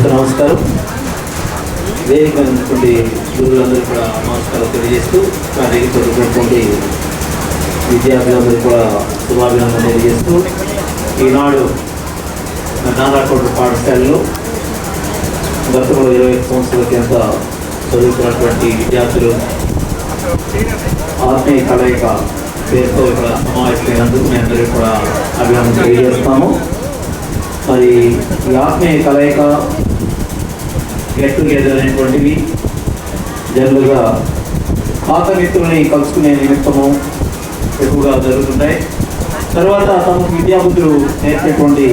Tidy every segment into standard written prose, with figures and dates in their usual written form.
నమస్కారం. వేదిక ఉన్నటువంటి గురువులందరూ కూడా నమస్కారం తెలియజేస్తూ నా దగ్గర చదువుకున్నటువంటి విద్యార్థులందరూ కూడా శుభాభినందన తెలియజేస్తూ ఈనాడు నారాకోట పాఠశాలలో గతంలో 20 సంవత్సరాల కింద చదువుకున్నటువంటి విద్యార్థులు ఆత్మీయ కలయిక పేరుతో ఇక్కడ సమావేశమైనందుకు మేము అందరూ కూడా అభినందన తెలియజేస్తాము. మరి ఈ ఆత్మీయ కలయిక గెట్ టుగెదర్ అనేటువంటివి జనరల్గా పాత మిత్రులని కలుసుకునే నిమిత్తము ఎక్కువగా జరుగుతుంటాయి. తర్వాత తమకు విద్యాబుద్ధులు నేర్చేటువంటి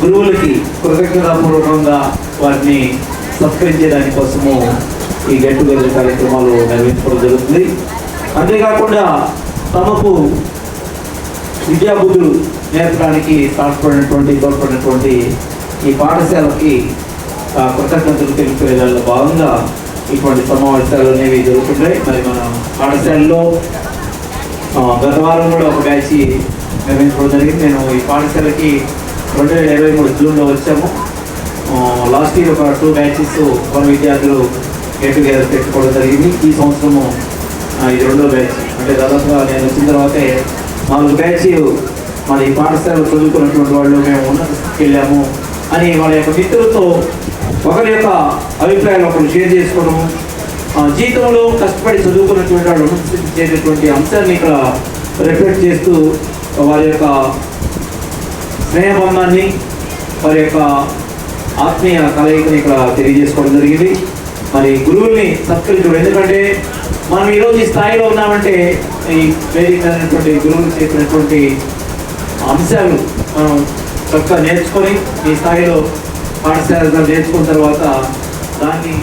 గురువులకి కృతజ్ఞతాపూర్వకంగా వారిని సత్కరించే దానికోసము ఈ గెట్ టుగెదర్ కార్యక్రమాలు నిర్వహించడం జరుగుతుంది. అంతేకాకుండా తమకు విద్యాబుద్ధులు నేర్పడానికి తోడ్పడినటువంటి ఈ పాఠశాలకి కృతజ్ఞతలు తెలిపే భాగంగా ఇటువంటి సమావేశాలు అనేవి జరుగుతుంటాయి. మరి మన పాఠశాలలో గత వారం కూడా ఒక బ్యాచ్ నిర్వహించడం జరిగింది. నేను ఈ పాఠశాలకి 2023 జూన్లో వచ్చాము. లాస్ట్ ఇయర్ ఒక 2 బ్యాచెస్ మన విద్యార్థులు గెట్ టుగెదర్ పెట్టుకోవడం జరిగింది. ఈ సంవత్సరము ఇది 2వ బ్యాచ్. అంటే దాదాపుగా నేను వచ్చిన తర్వాతే 4 బ్యాచ్ మన ఈ పాఠశాలలో చదువుకున్నటువంటి వాళ్ళు మేము ఉన్నత స్థితికి వెళ్ళాము అని వాళ్ళ యొక్క మిత్రులతో ఒకరి యొక్క అభిప్రాయాలు ఒకరు షేర్ చేసుకోవడం, జీవితంలో కష్టపడి చదువుకున్నటువంటి వాళ్ళు ఉన్నత స్థితికి చేసేటువంటి అంశాన్ని ఇక్కడ రిఫ్లెక్ట్ చేస్తూ వారి యొక్క స్నేహబంధాన్ని వారి యొక్క ఆత్మీయ కలయికని ఇక్కడ తెలియజేసుకోవడం జరిగింది. మరి గురువుల్ని సత్కరించడం, ఎందుకంటే మనం ఈరోజు ఈ స్థాయిలో ఉన్నామంటే ఈ వేదికైనటువంటి గురువులు చేసినటువంటి అంశాలు మనం చక్కగా నేర్చుకొని ఈ స్థాయిలో పాఠశాలలో నేర్చుకున్న తర్వాత దాన్ని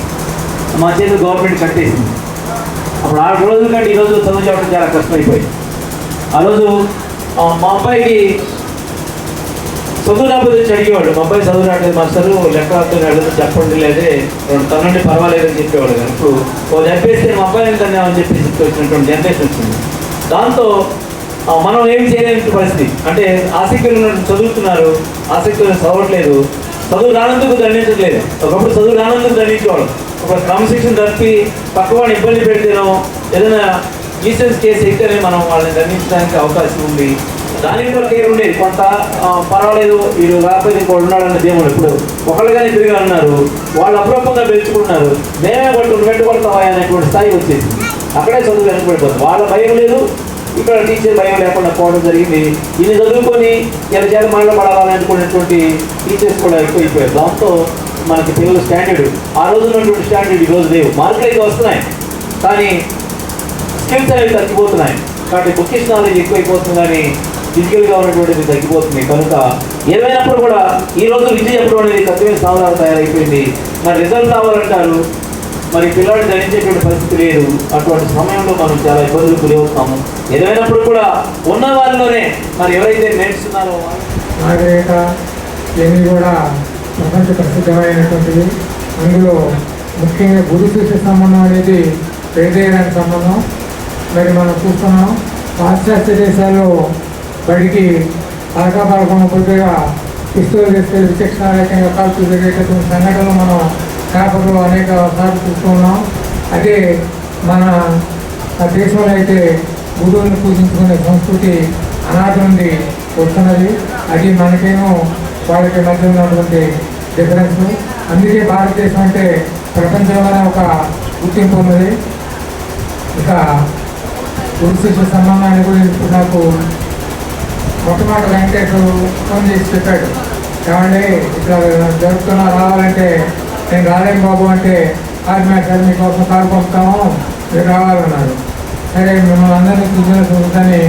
మా చేతి గవర్నమెంట్ కట్టేసింది. అప్పుడు 6 రోజుల కంటే ఈ రోజు చదువు చెప్పడం చాలా కష్టమైపోయింది. ఆ రోజు మా అబ్బాయికి చదువు రాకపోతే అడిగేవాడు, మా అబ్బాయి చదువు రావట్లేదు మాస్టరు, లెక్క అడుగుతుంది చెప్పండి, లేదే తనంటే పర్వాలేదని చెప్పేవాడు. కానీ ఇప్పుడు ఓ చెప్పేస్తే మా అబ్బాయిని కన్నామని చెప్పేసి వచ్చినటువంటి జనరేషన్ వచ్చింది. దాంతో మనం ఏం చేయలేని పరిస్థితి. అంటే ఆసక్తులు చదువుతున్నారు, ఆసక్తులు చదవట్లేదు, చదువు రానందుకు దండించట్లేదు. ఒకప్పుడు చదువు రానందుకు దండించేవాడు. ఒక క్రమశిక్షణ తప్పి పక్కవాడిని ఇబ్బంది పెడితేనో ఏదైనా న్యూసెన్స్ కేసు అయితేనే మనం వాళ్ళని దండించడానికి అవకాశం ఉంది. దానికి కూడా కేర్ ఉండేది. కొంత పర్వాలేదు వీళ్ళు రాకపోతే ఇంకోటి ఉన్నాడన్న దేవుడు. ఇప్పుడు ఒకళ్ళుగానే తిరిగి అన్నారు, వాళ్ళు అప్రూపంగా పెంచుకుంటున్నారు, మేమే పెట్టుకొడతావా అనేటువంటి స్థాయి వచ్చేసి అక్కడే చదువు వెనకబడిపోతుంది. వాళ్ళ భయం లేదు, ఇక్కడ టీచర్ భయం లేకుండా పోవడం జరిగింది. ఇది చదువుకొని ఇలా చేత మనలో పడాలనుకునేటువంటి టీచర్స్ కూడా ఎక్కువైపోయారు. దాంతో మనకి పిల్లల స్టాండర్డ్ ఆ రోజు ఉన్నటువంటి స్టాండర్డ్ ఈ రోజు లేవు. మార్కులు అయితే వస్తున్నాయి కానీ స్కిల్స్ అనేవి తగ్గిపోతున్నాయి. కాబట్టి బుకిష్ నాలెడ్జ్ ఎక్కువైపోతుంది కానీ ఫిజికల్గా ఉన్నటువంటిది తగ్గిపోతుంది. కనుక ఏమైనప్పుడు కూడా ఈ రోజు విద్య చెప్పడం అనేది కఠిన సాధనాలు తయారైపోయింది. మరి రిజల్ట్ రావాలంటారు, మరి పిల్లల్ని ధరించేటువంటి పరిస్థితి లేదు. అటువంటి సమయంలో మనం చాలా ఇబ్బందులు గురవుతాము. ఏదైనప్పుడు కూడా ఉన్న వాళ్ళలోనే మరి ఎవరైతే నేర్చుకున్నారో నాగరికత ఇవన్నీ కూడా ప్రపంచ ప్రసిద్ధమైనటువంటివి. అందులో ముఖ్యంగా గురు శిష్య సంబంధం అనేది పేదయడానికి సంబంధం. మరి మనం చూస్తున్నాం పాశ్చాత్య దేశాల్లో బడికి పలకపడకుండా కొద్దిగా పిస్తూలు తీసుకెళ్ళి విచక్షణారకంగా కాల్చి జరిగేటటువంటి సంఘటనలు మనం పేపర్లో అనేక సార్లు చూస్తున్నాం. అదే మన దేశంలో అయితే గురువులను పూజించుకునే సంస్కృతి అనాథ నుండి వస్తున్నది. అది మనకేమో వాళ్ళకి మధ్య ఉన్నటువంటి డిఫరెన్స్. అందుకే భారతదేశం అంటే ప్రపంచంలోనే ఒక గుర్తింపు ఉన్నది. ఇక గురు శిష్య సంబంధాన్ని గురించి నాకు మొట్టమొదటి వెంకటేశ్వరు ఫోన్ చేసి చెప్పాడు, ఏమండి ఇట్లా జరుపుతున్నా రావాలంటే నేను రాలేను బాబు అంటే, కాదు మేము సార్ మీకోసం కారు పంపుతాము మీరు రావాలన్నారు. సరే మిమ్మల్ని అందరినీ చూసుకొని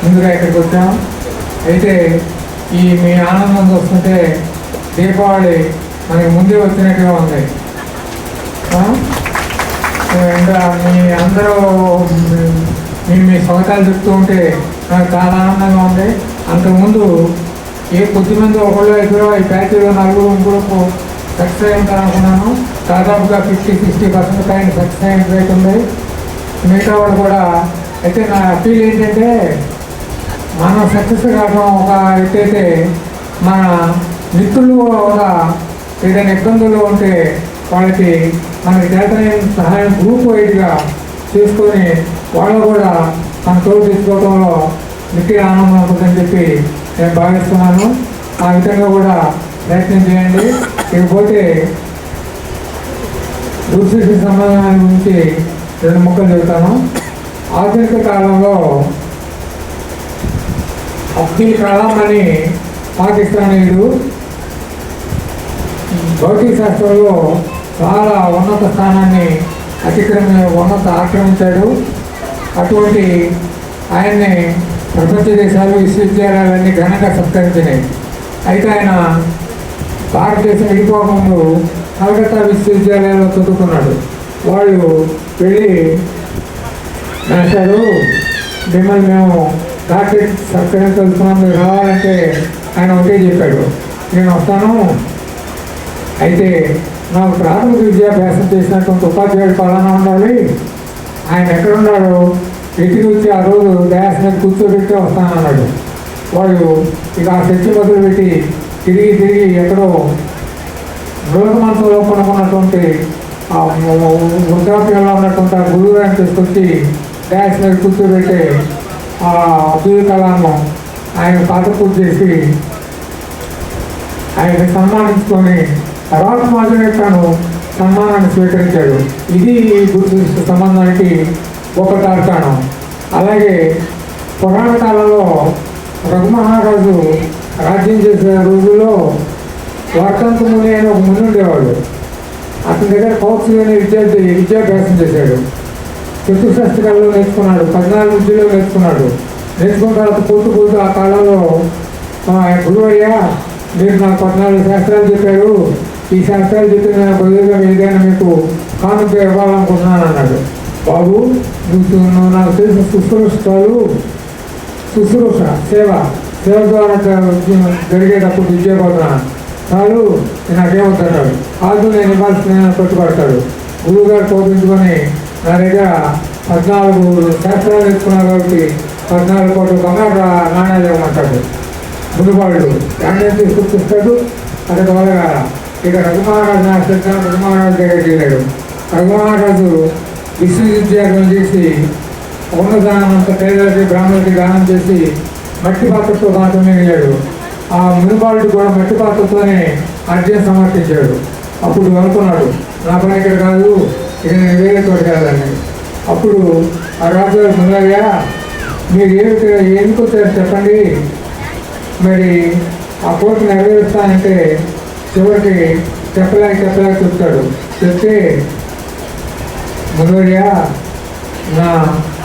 ముందుగా ఇక్కడికి వచ్చాం. అయితే ఈ మీ ఆనందం చూస్తుంటే దీపావళి మనకి ముందే వచ్చినట్టుగా ఉంది. ఇంకా మీ అందరూ మీ స్వాగతాలు చెప్తూ ఉంటే నాకు చాలా ఆనందంగా ఉంది. అంతకుముందు కొద్దిమంది ఒకళ్ళు ఇద్దరు ఈ ప్యాకేజీలో నలుగురు ఇంకొక సక్సెస్ అయి ఉంటారు అనుకున్నాను. దాదాపుగా 50-60% పైన సక్సెస్ అయిన రేట్ ఉంది. మిగతా వాళ్ళు కూడా. అయితే నా అపీల్ ఏంటంటే మనం సక్సెస్ కావడం ఒక ఎత్తైతే మన మిత్రులు కూడా ఏదైనా ఇబ్బందులు ఉంటే వాళ్ళకి మనకి చేతనైన సహాయం గ్రూప్ వైడ్గా చేసుకొని వాళ్ళు కూడా మన తోడు తెచ్చుకోవడంలో మిక్కిలి ఆనందం ఉంటుందని చెప్పి నేను భావిస్తున్నాను. ఆ విధంగా కూడా ప్రయత్నం చేయండి. ఇకపోతే గురుశిష్య సంబంధాల గురించి 2 ముక్కలు చెబుతాను. ఆధునిక కాలంలో అబ్దుల్ కలాం అని పాకిస్తానీయుడు భౌతిక శాస్త్రంలో చాలా ఉన్నత స్థానాన్ని ఆక్రమించాడు. అటువంటి ఆయన్ని ప్రపంచ దేశాలు విశ్వవిద్యాలయాలన్నీ ఘనంగా సత్కరించినాయి. అయితే ఆయన భారతదేశం విడిపోకముందు కలకత్తా విశ్వవిద్యాలయంలో చదువుకున్నాడు. వాళ్ళు వెళ్ళి రాశారు, మిమ్మల్ని మేము డాక్టరేట్ సత్కరించుకున్నాం, మీరు రావాలంటే ఆయన ఒకటే చెప్పాడు, నేను వస్తాను. అయితే నాకు ప్రాథమిక విద్యాభ్యాసం చేసినటువంటి ఉపాధ్యాయుడు పలానా ఉండాలి, ఆయన ఎక్కడున్నాడో ఎతికి వచ్చి ఆ రోజు డ్యాస్ మీద కూర్చోబెట్టి వస్తానన్నాడు. వాళ్ళు ఇక ఆ చర్చ మొదలుపెట్టి తిరిగి ఎక్కడో లోకమంతంలో కొనుక్కున్నటువంటి ఆ వృద్ధాప్యంలో ఉన్నటువంటి ఆ గురువుగారిని తీసుకొచ్చి డ్యాస్ మీద కూర్చోబెట్టి ఆ అబ్దుల్ కలాం ఆయన పాట పూర్తి చేసి ఆయన సన్మానించుకొని తర్వాత మాత్రమే తాను సన్మానాన్ని స్వీకరించాడు. ఇది గురు సంబంధానికి ఒక తార్కాణం. అలాగే పురాణ కాలంలో రఘుమహారాజు రాజ్యం చేసే రోజుల్లో వర్తంత ముని అని ఒక ముని ఉండేవాడు. అతని దగ్గర కౌత్సులు అనే విద్యాభ్యాసం చేశాడు. చతుశాస్త్రాల్లో నేర్చుకున్నాడు, 14 విద్యలో నేర్చుకున్నాడు. నేర్చుకున్న తర్వాత పోతూ ఆ కాలంలో గురువయ్యా మీరు నాకు 14 శాస్త్రాలు చెప్పారు, ఈ శాస్త్రాలు చెప్పిన బదులుగా ఏదైనా మీకు కానుక ఇవ్వాలనుకుంటున్నాను అన్నాడు. బాబు నువ్వు నాకు తెలిసిన శుశ్రూష సేవ ద్వారా జరిగేటప్పుడు విద్యాబోధన చాలు, నాకేమవుతాడు కాదు, నేను ఇవ్వాల్సిన పట్టుబడతాడు. గురువుగారు కోపించుకొని నా దగ్గర 14 శాస్త్రాలు నేర్చుకున్నారు కాబట్టి 14 కోట్ల బంగారు నాణ్యాలు ఇవ్వమంటాడు. మునుబాళ్ళు నాణ్యం తీసుకొచ్చిస్తాడు. అక్కడ వల్లగా ఇక రఘుమహారాజు ఆశ్రయించాను. రఘుమహారాజు దగ్గరికి వెళ్ళాడు. రఘుమహారాజు విశ్వవిద్యాలయం చేసి ఉన్నదానం అంత పేదలకి బ్రాహ్మణులకి దానం చేసి మట్టి పాత్రతో మాత్రమే వెళ్ళాడు. ఆ మునుబాలుడు కూడా మట్టి పాత్రతోనే అర్జున సమర్పించాడు. అప్పుడు అనుకున్నాడు, నా పని ఇక్కడ కాదు, ఇక నేను వేరే చోట కాదని. అప్పుడు ఆ రాజుగారు ముందయ్యా మీరు ఎందుకు వచ్చారు చెప్పండి, మరి ఆ కోరిక నెరవేరుస్తానంటే చివరికి చెప్పలేక చెప్తాడు. చెప్తే ముందయ్యా నా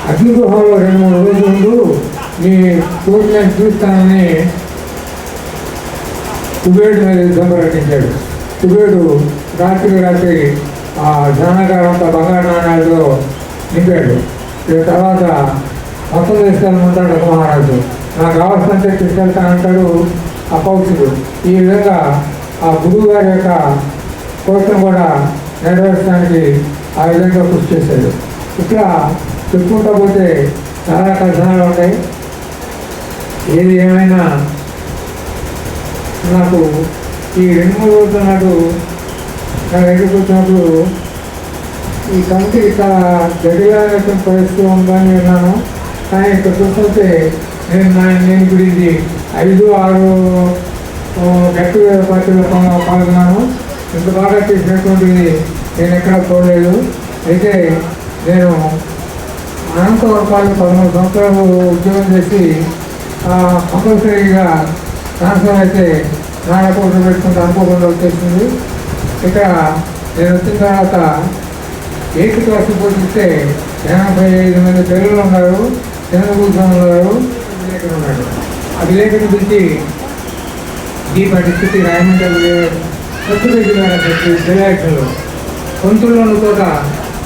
అగ్నిగృహంలో 2-3 రోజుల ముందు మీ కోరిక నేను చూస్తానని కుబేరుడు మీద యుద్ధం ప్రకటించాడు. కుబేరుడు రాత్రి ఆ ధనాగారం అంతా బంగారు నాణ్యాలతో నింపాడు. తర్వాత మొత్తం తీసుకెళ్ళమంటాడు మహారాజు. నాకు కావాల్సినంటే తీసుకెళ్తానంటాడు ఆ పౌరుషుడు. ఈ విధంగా ఆ గురువు గారి యొక్క కోరికను కూడా నెరవేర్చడానికి ఆ విధంగా కృషి చేశాడు. ఇట్లా చెప్పుకుంటా పోతే చాలా కష్టాలు ఉంటాయి. ఏది ఏమైనా నాకు ఈ 2-3 రోజుల నాడు నా దగ్గరికి వచ్చినప్పుడు ఈ కమిటీ ఇక్కడ గడిగా పరిస్థితి ఉందని విన్నాను. కానీ ఇక్కడ చూస్తుంటే నేను ఇప్పుడు ఇది 5-6 గెట్ టుగెదర్ పార్టీలో పాల్గొన్నాను. ఇంత బాగా చేసినటువంటిది నేను ఎక్కడ చూడలేదు. అయితే నేను అనంతవరపాలెం 13 సంవత్సరాలు ఉద్యోగం చేసి కంపల్సరీగా ట్రాన్స్ఫర్ అయితే నా అకౌంట్లో పెట్టుకుంటే అనుకోకుండా వచ్చేసింది. ఇక్కడ నేను వచ్చిన తర్వాత 8th క్లాస్ పోషిస్తే 85 మంది పిల్లలు ఉన్నారు. చంద్రభూషణ్ ఉన్నారు, విలేకరు ఉన్నాడు. ఆ విలేకరుని పిలిచి ఈ పరిస్థితి రాయమండ్రి సెలక్షన్లో పంతుల్లోని తోట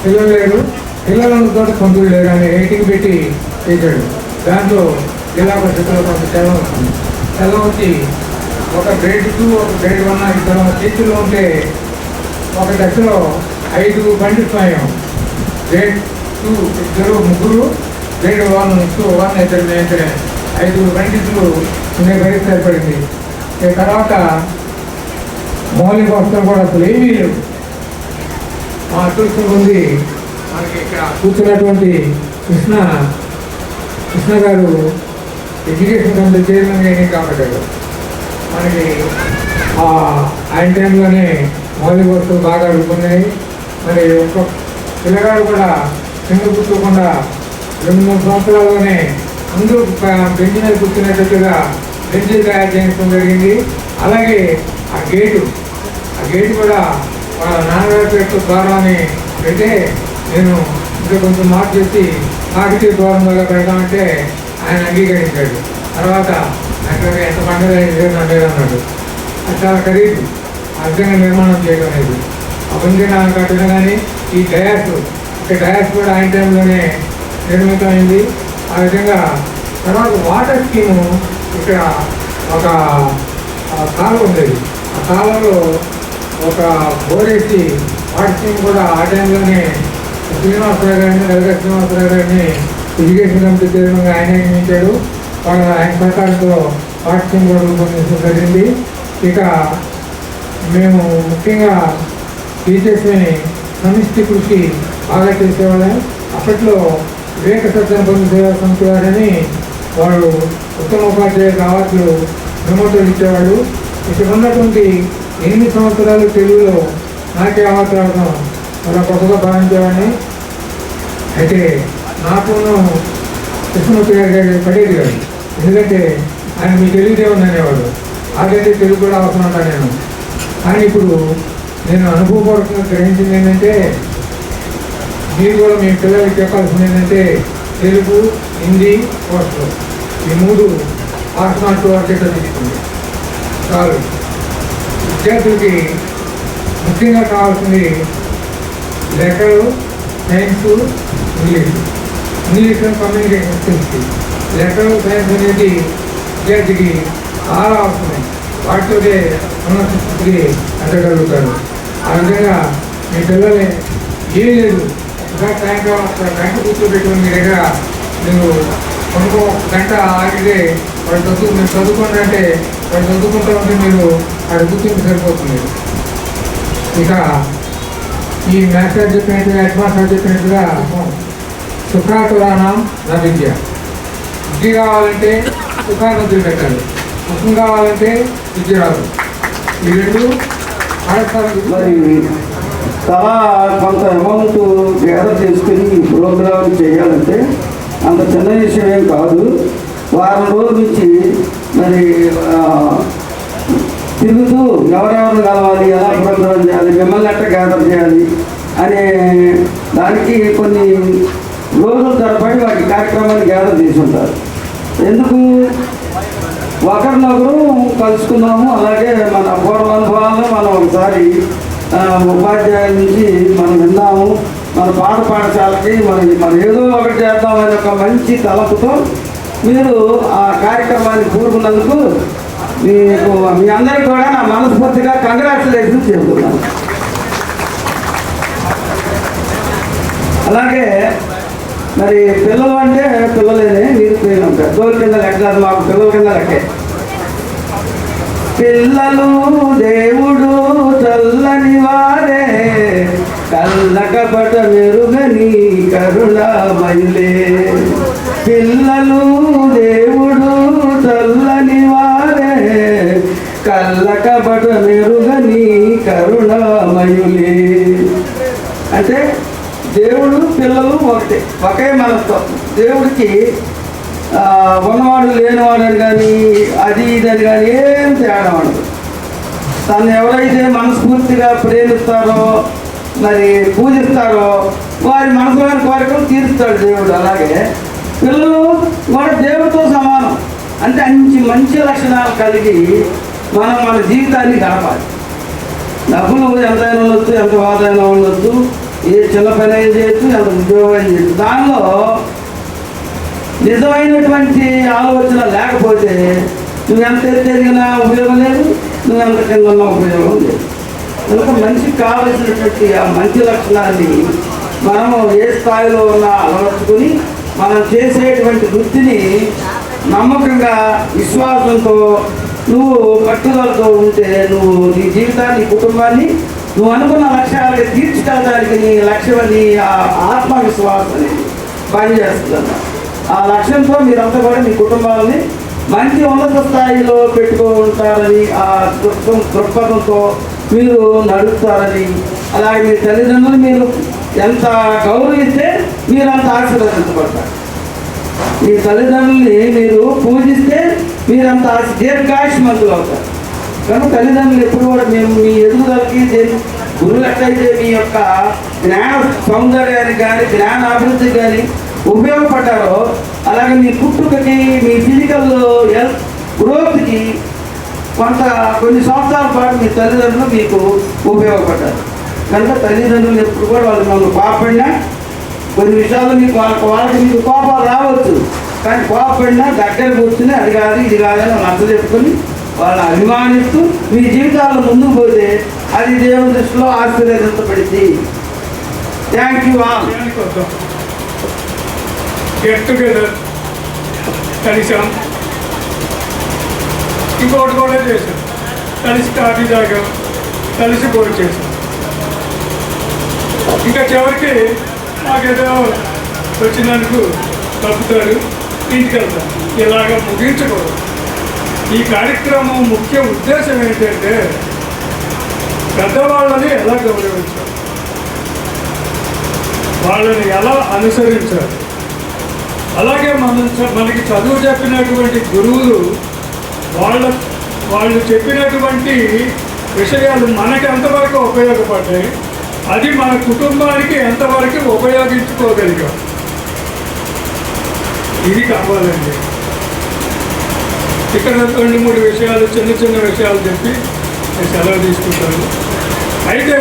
పిల్లలు లేరు, పిల్లలను తోట పంతులు లేరు అని రేటింగ్ పెట్టి చేశాడు. దాంట్లో జిల్లా పరిషత్తులో కొంత సెలవు వస్తుంది. సెలవు వచ్చి ఒక గ్రేడ్ 2 ఒక గ్రేడ్ 1 ఇద్దరు టీచర్లు ఉంటే ఒక దశలో 5 పండిస్తాయం. గ్రేడ్ 2 ఇద్దరు ముగ్గురు, గ్రేడ్ 1 ఇద్దరు మేంతనే 5 పండితులు ఉండే పరిస్థితి ఏర్పడింది. తర్వాత మౌలిక వస్తువులు కూడా అసలు ఏమీ లేవు. మా అదృష్టం ఉంది, మనకి ఇక్కడ కూర్చున్నటువంటి కృష్ణ గారు ఎడ్యుకేషన్ కమిటీ చైర్మన్గా ఎన్నిక కాబట్టాడు. మనకి ఆయన టైంలోనే మౌలిక వస్తువులు బాగా అడుగుతున్నాయి. మరి ఒక్క పిల్లగాడు కూడా కింద కూర్చోకుండా 2-3 సంవత్సరాల్లోనే అందరూ బెంచ్ మీద కూర్చునేటట్టుగా బెంచీలు తయారు చేయడం జరిగింది. అలాగే ఆ గేటు కూడా వాళ్ళ నాన్నగారి పేరు ద్వారా అని పెడితే నేను ఇంకా కొంచెం మార్పు చేసి కాకతీయ ద్వారంగా పెడతామంటే ఆయన అంగీకరించాడు. తర్వాత అక్కడ ఎంత పండుగ అన్నాడు. అది చాలా ఖరీదు ఆ విధంగా నిర్మాణం చేయడం అనేది. అభివృద్ధి కట్టడం కానీ ఈ డయాస్ కూడా ఆయన టైంలోనే నిర్మితమైంది. ఆ విధంగా తర్వాత వాటర్ స్కీము ఇక్కడ ఒక కాలువ ఉండేది. ఆ కాలువలో ఒక బోరేసి వాటర్ స్కీమ్ కూడా ఆ టైంలోనే శ్రీనివాసరావు గారిని ఎడ్యుకేషన్ కమిటీ చైర్మన్గా ఆయన నియమించాడు. ఆయన సహకారంతో వాటర్ స్కీమ్ కూడా రూపొందించడం జరిగింది. ఇక మేము ముఖ్యంగా టీచర్స్ని సమిష్టి కృషి బాగా చేసేవాళ్ళం. అప్పట్లో వివేక సజ్జన బంధు సేవా సమితి వారని వాళ్ళు ఉత్తమ ఉపాధ్యాయ అవార్డులు ప్రమోటర్లు ఇచ్చేవాళ్ళు. ఇక్కడ ఉన్నటువంటి 8 సంవత్సరాలు తెలుగులో నాకే అవార్డు రావడం చాలా గొప్పగా భావించేవాడిని. అయితే నాకును కృష్ణమూర్తి గారి పడేది కాదు. ఎందుకంటే ఆయన మీ తెలుగుదేవుని అనేవాడు. ఆల్రెడీ తెలుగు కూడా అవసరం ఉంటాను నేను. కానీ ఇప్పుడు నేను అనుభవపూర్వకంగా గ్రహించింది ఏంటంటే, మీరు కూడా మీ పిల్లలకి చెప్పాల్సింది ఏంటంటే తెలుగు, హిందీ, పోస్టులు ఈ 3 ఆస్మార్ట్ వరకే చదివిస్తుంది చాలు. విద్యార్థులకి ముఖ్యంగా కావాల్సింది లెక్కలు, సైన్స్, ఇంగ్లీష్ కమ్యూనికేషన్ స్కిల్స్. లెక్కలు, సైన్స్ అనేది విద్యార్థికి చాలా అవసరం. వాటితోనే ఉన్నత స్థితికి ఎదగలుగుతారు. ఆ విధంగా మీ పిల్లలే ఏం లేదు, ఒకసారి సాయంకాలం గంట కూర్చోబెట్టుకుని మీ దగ్గర మీరు కొనుక్కో గంట ఆగితే వాడు మీరు చదువుకోండి అంటే వాడు చదువుకుంటూ ఉంటే మీరు వాడు కూర్చుంటే సరిపోతుంది. ఇక ఈ మాస్టర్ చెప్పినట్టుగా హెడ్ మాస్టర్ చెప్పినట్టుగా సుఖాతురాణం నా విద్య కావాలంటే సుఖాన్ని వదిలిపెట్టాలి, సుఖం కావాలంటే విద్య రాదు. ఈ 2 మరి చాలా కొంత అమౌంట్ గ్యాదర్ చేసుకుని ఈ ప్రోగ్రాం చేయాలంటే అంత చిన్న విషయం ఏం కాదు. వారం రోజుల నుంచి మరి తిరుగుతూ ఎవరెవరు కలవాలి, ఎలా ప్రోగ్రాం చేయాలి, మిమ్మల్ని ఎట్లా గ్యాదర్ చేయాలి అనే దానికి కొన్ని రోజుల తరబడి వాటి కార్యక్రమాన్ని గ్యాదర్ చేసి ఉంటారు. ఎందుకు ఒకరినొకరు కలుసుకున్నాము. అలాగే మన పూర్వ అనుభవాలను మనం ఒకసారి ఉపాధ్యాయుల నుంచి మనం విన్నాము. మన పాఠశాలకి మనం ఏదో ఒకటి చేద్దామనే ఒక మంచి తలపుతో మీరు ఆ కార్యక్రమాన్ని కూరుకున్నందుకు మీకు మీ అందరికీ కూడా నా మనస్ఫూర్తిగా కంగ్రాచులేషన్స్ చెబుతున్నాను. అలాగే మరి పిల్లలు అంటే పిల్లలేనే నిరుపేదం పెద్దోళ్ళ కింద లెక్క కాదు, మాకు పిల్లల కింద లెక్కే. పిల్లలు దేవుడు చల్లని వారే, కళ్ళకపట మెరుగని కరుణామయులే. పిల్లలు దేవుడు చల్లని వారే, కళ్ళకపట మెరుగని కరుణామయులే. అంటే దేవుడు పిల్లలు ఒకటే, ఒకే మనస్తత్వం. దేవుడికి ఉన్నవాడు లేనివాడు అని కానీ అది ఇది అని కానీ ఏం తేడా ఉండదు. తను ఎవరైతే మనస్ఫూర్తిగా ప్రేమిస్తారో మరి పూజిస్తారో వారి మనసులోని కోరికలు తీరుస్తాడు దేవుడు. అలాగే పిల్లలు కూడా దేవుడితో సమానం. అంటే మంచి లక్షణాలు కలిగి మనం మన జీవితాన్ని గడపాలి. డబ్బులు ఎంతైనా ఉండొచ్చు, ఎంత ఆదాయం ఉండొచ్చు, ఏ చిన్న పని అయినా చేయొచ్చు, ఎంత ఉద్యోగం చేయొచ్చు. దానిలో నిజమైనటువంటి ఆలోచన లేకపోతే నువ్వెంత ఎదిగినా ఉపయోగం లేదు, నువ్వెంత కింద ఉన్నా ఉపయోగం లేదు. కనుక మనిషికి కావలసినటువంటి ఆ మంచి లక్షణాన్ని మనము ఏ స్థాయిలో ఉన్నా అలవర్చుకుని మనం చేసేటువంటి వృత్తిని నమ్మకంగా విశ్వాసంతో నువ్వు పట్టుదలతో ఉంటే నువ్వు నీ జీవితాన్ని, నీ కుటుంబాన్ని నువ్వు అనుకున్న లక్ష్యాలకి తీర్చుకెళ్ళడానికి నీ లక్ష్యం అని ఆ ఆత్మవిశ్వాసం అనేది పనిచేస్తుంది. ఆ లక్ష్యంతో మీరంతా కూడా మీ కుటుంబాలని మంచి ఉన్నత స్థాయిలో పెట్టుకుంటారని ఆ దృక్పథంతో మీరు నడుస్తారని, అలాగే మీ తల్లిదండ్రులు మీరు ఎంత గౌరవిస్తే మీరు అంత ఆశీర్వదించబడతారు. మీ తల్లిదండ్రుల్ని మీరు పూజిస్తే మీరంత దీర్ఘాయుష్మంతులు అవుతారు. కనుక తల్లిదండ్రులు ఎప్పుడు కూడా మేము మీ ఎదుగుదలకి గురువులు ఎట్లయితే మీ యొక్క జ్ఞాన సౌందర్యానికి కానీ జ్ఞానాభివృద్ధికి కానీ ఉపయోగపడ్డారో అలాగే మీ పుట్టుకకి మీ ఫిజికల్ హెల్త్ గ్రోత్కి కొన్ని సంవత్సరాల పాటు మీ తల్లిదండ్రులు మీకు ఉపయోగపడ్డారు. కనుక తల్లిదండ్రులు ఎప్పుడు కూడా వాళ్ళు మమ్మల్ని కోపడినా కొన్ని విషయాలు మీకు వాళ్ళకి మీకు కోపాలు రావచ్చు, కానీ కోపడినా దగ్గర కూర్చుని అది కాదు ఇది కాదని నచ్చ చెప్పుకొని వాళ్ళని అభిమానిస్తూ మీ జీవితాల్లో ముందుకు పోతే అది దేవుని దృష్టిలో ఆశీర్వదించబడింది. Thank you all. Get together కలిసాం, ఇంకోటి కూడా చేసాం, కలిసి కాఫీ తాగాం, కలిసి భోజనం చేసాం. ఇంకా చివరికి మాకేదో వచ్చినందుకు తప్పుతారు, ఇంటికి వెళ్తాం. ఇలాగ ముగించకూడదు. ఈ కార్యక్రమం ముఖ్య ఉద్దేశం ఏంటంటే పెద్దవాళ్ళని ఎలా గౌరవించాలి, వాళ్ళని ఎలా అనుసరించాలి, అలాగే మనకి చదువు చెప్పినటువంటి గురువులు వాళ్ళు చెప్పినటువంటి విషయాలు మనకి ఎంతవరకు ఉపయోగపడ్డాయి, అది మన కుటుంబానికి ఎంతవరకు ఉపయోగించుకోగలిగాం, ఇది కావాలండి. ఇక్కడ 2-3 విషయాలు చిన్న విషయాలు చెప్పి నేను సెలవు తీసుకుంటాను. అయితే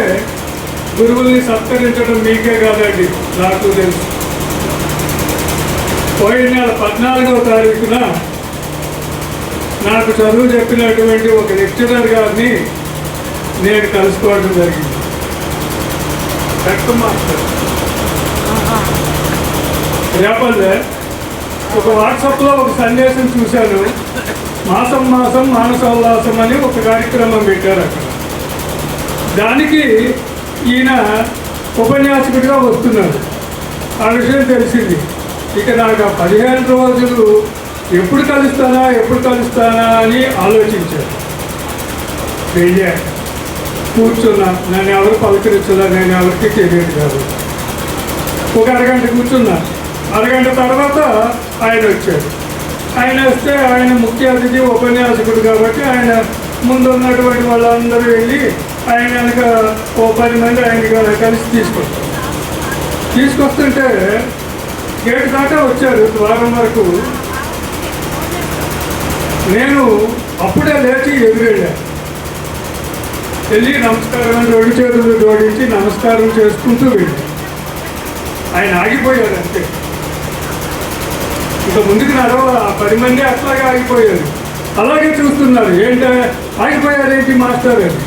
గురువుల్ని సత్కరించడం మీకే కాదండి, నాకు తెలుసు. పోయిన నెల 14వ తారీఖున నాకు చదువు చెప్పినటువంటి ఒక లెక్చరర్ గారిని నేను కలుసుకోవడం జరిగింది. మాస్టర్ రేపల్లే ఒక వాట్సాప్లో ఒక సందేశం చూశాను. మాసం మానసోల్లాసం అని ఒక కార్యక్రమం పెట్టారు అక్కడ. దానికి ఈయన ఉపన్యాసకుడిగా వస్తున్నారు. ఆ విషయం తెలిసింది. ఇక నాకు 15 రోజులు ఎప్పుడు కలుస్తానా అని ఆలోచించాను. వెళ్ళాను, కూర్చున్నా. నన్ను ఎవరు పలకరించలా, నేను ఎవరికి తెలియదు కాదు. ఒక అరగంట కూర్చున్నా. అరగంట తర్వాత ఆయన వచ్చాడు. ఆయన వస్తే ఆయన ముఖ్య అతిథి ఉపన్యాసకుడు కాబట్టి ఆయన ముందు ఉన్నటువంటి వాళ్ళందరూ వెళ్ళి ఆయన కనుక 10 మంది ఆయన కలిసి తీసుకొస్తుంటే గేటు దాకా వచ్చారు. ద్వారం వరకు నేను అప్పుడే లేచి ఎదురెళ్ళాను. వెళ్ళి నమస్కారం అని 2 చేతులు జోడించి నమస్కారం చేసుకుంటూ వెళ్ళి ఆయన ఆగిపోయాడు. అంతే, ఇంకా ముందుకు నడవ 10 మంది అట్లాగే ఆగిపోయారు. అలాగే చూస్తున్నారు. ఏంటంటే ఆగిపోయారేంటి మాస్టర్ అని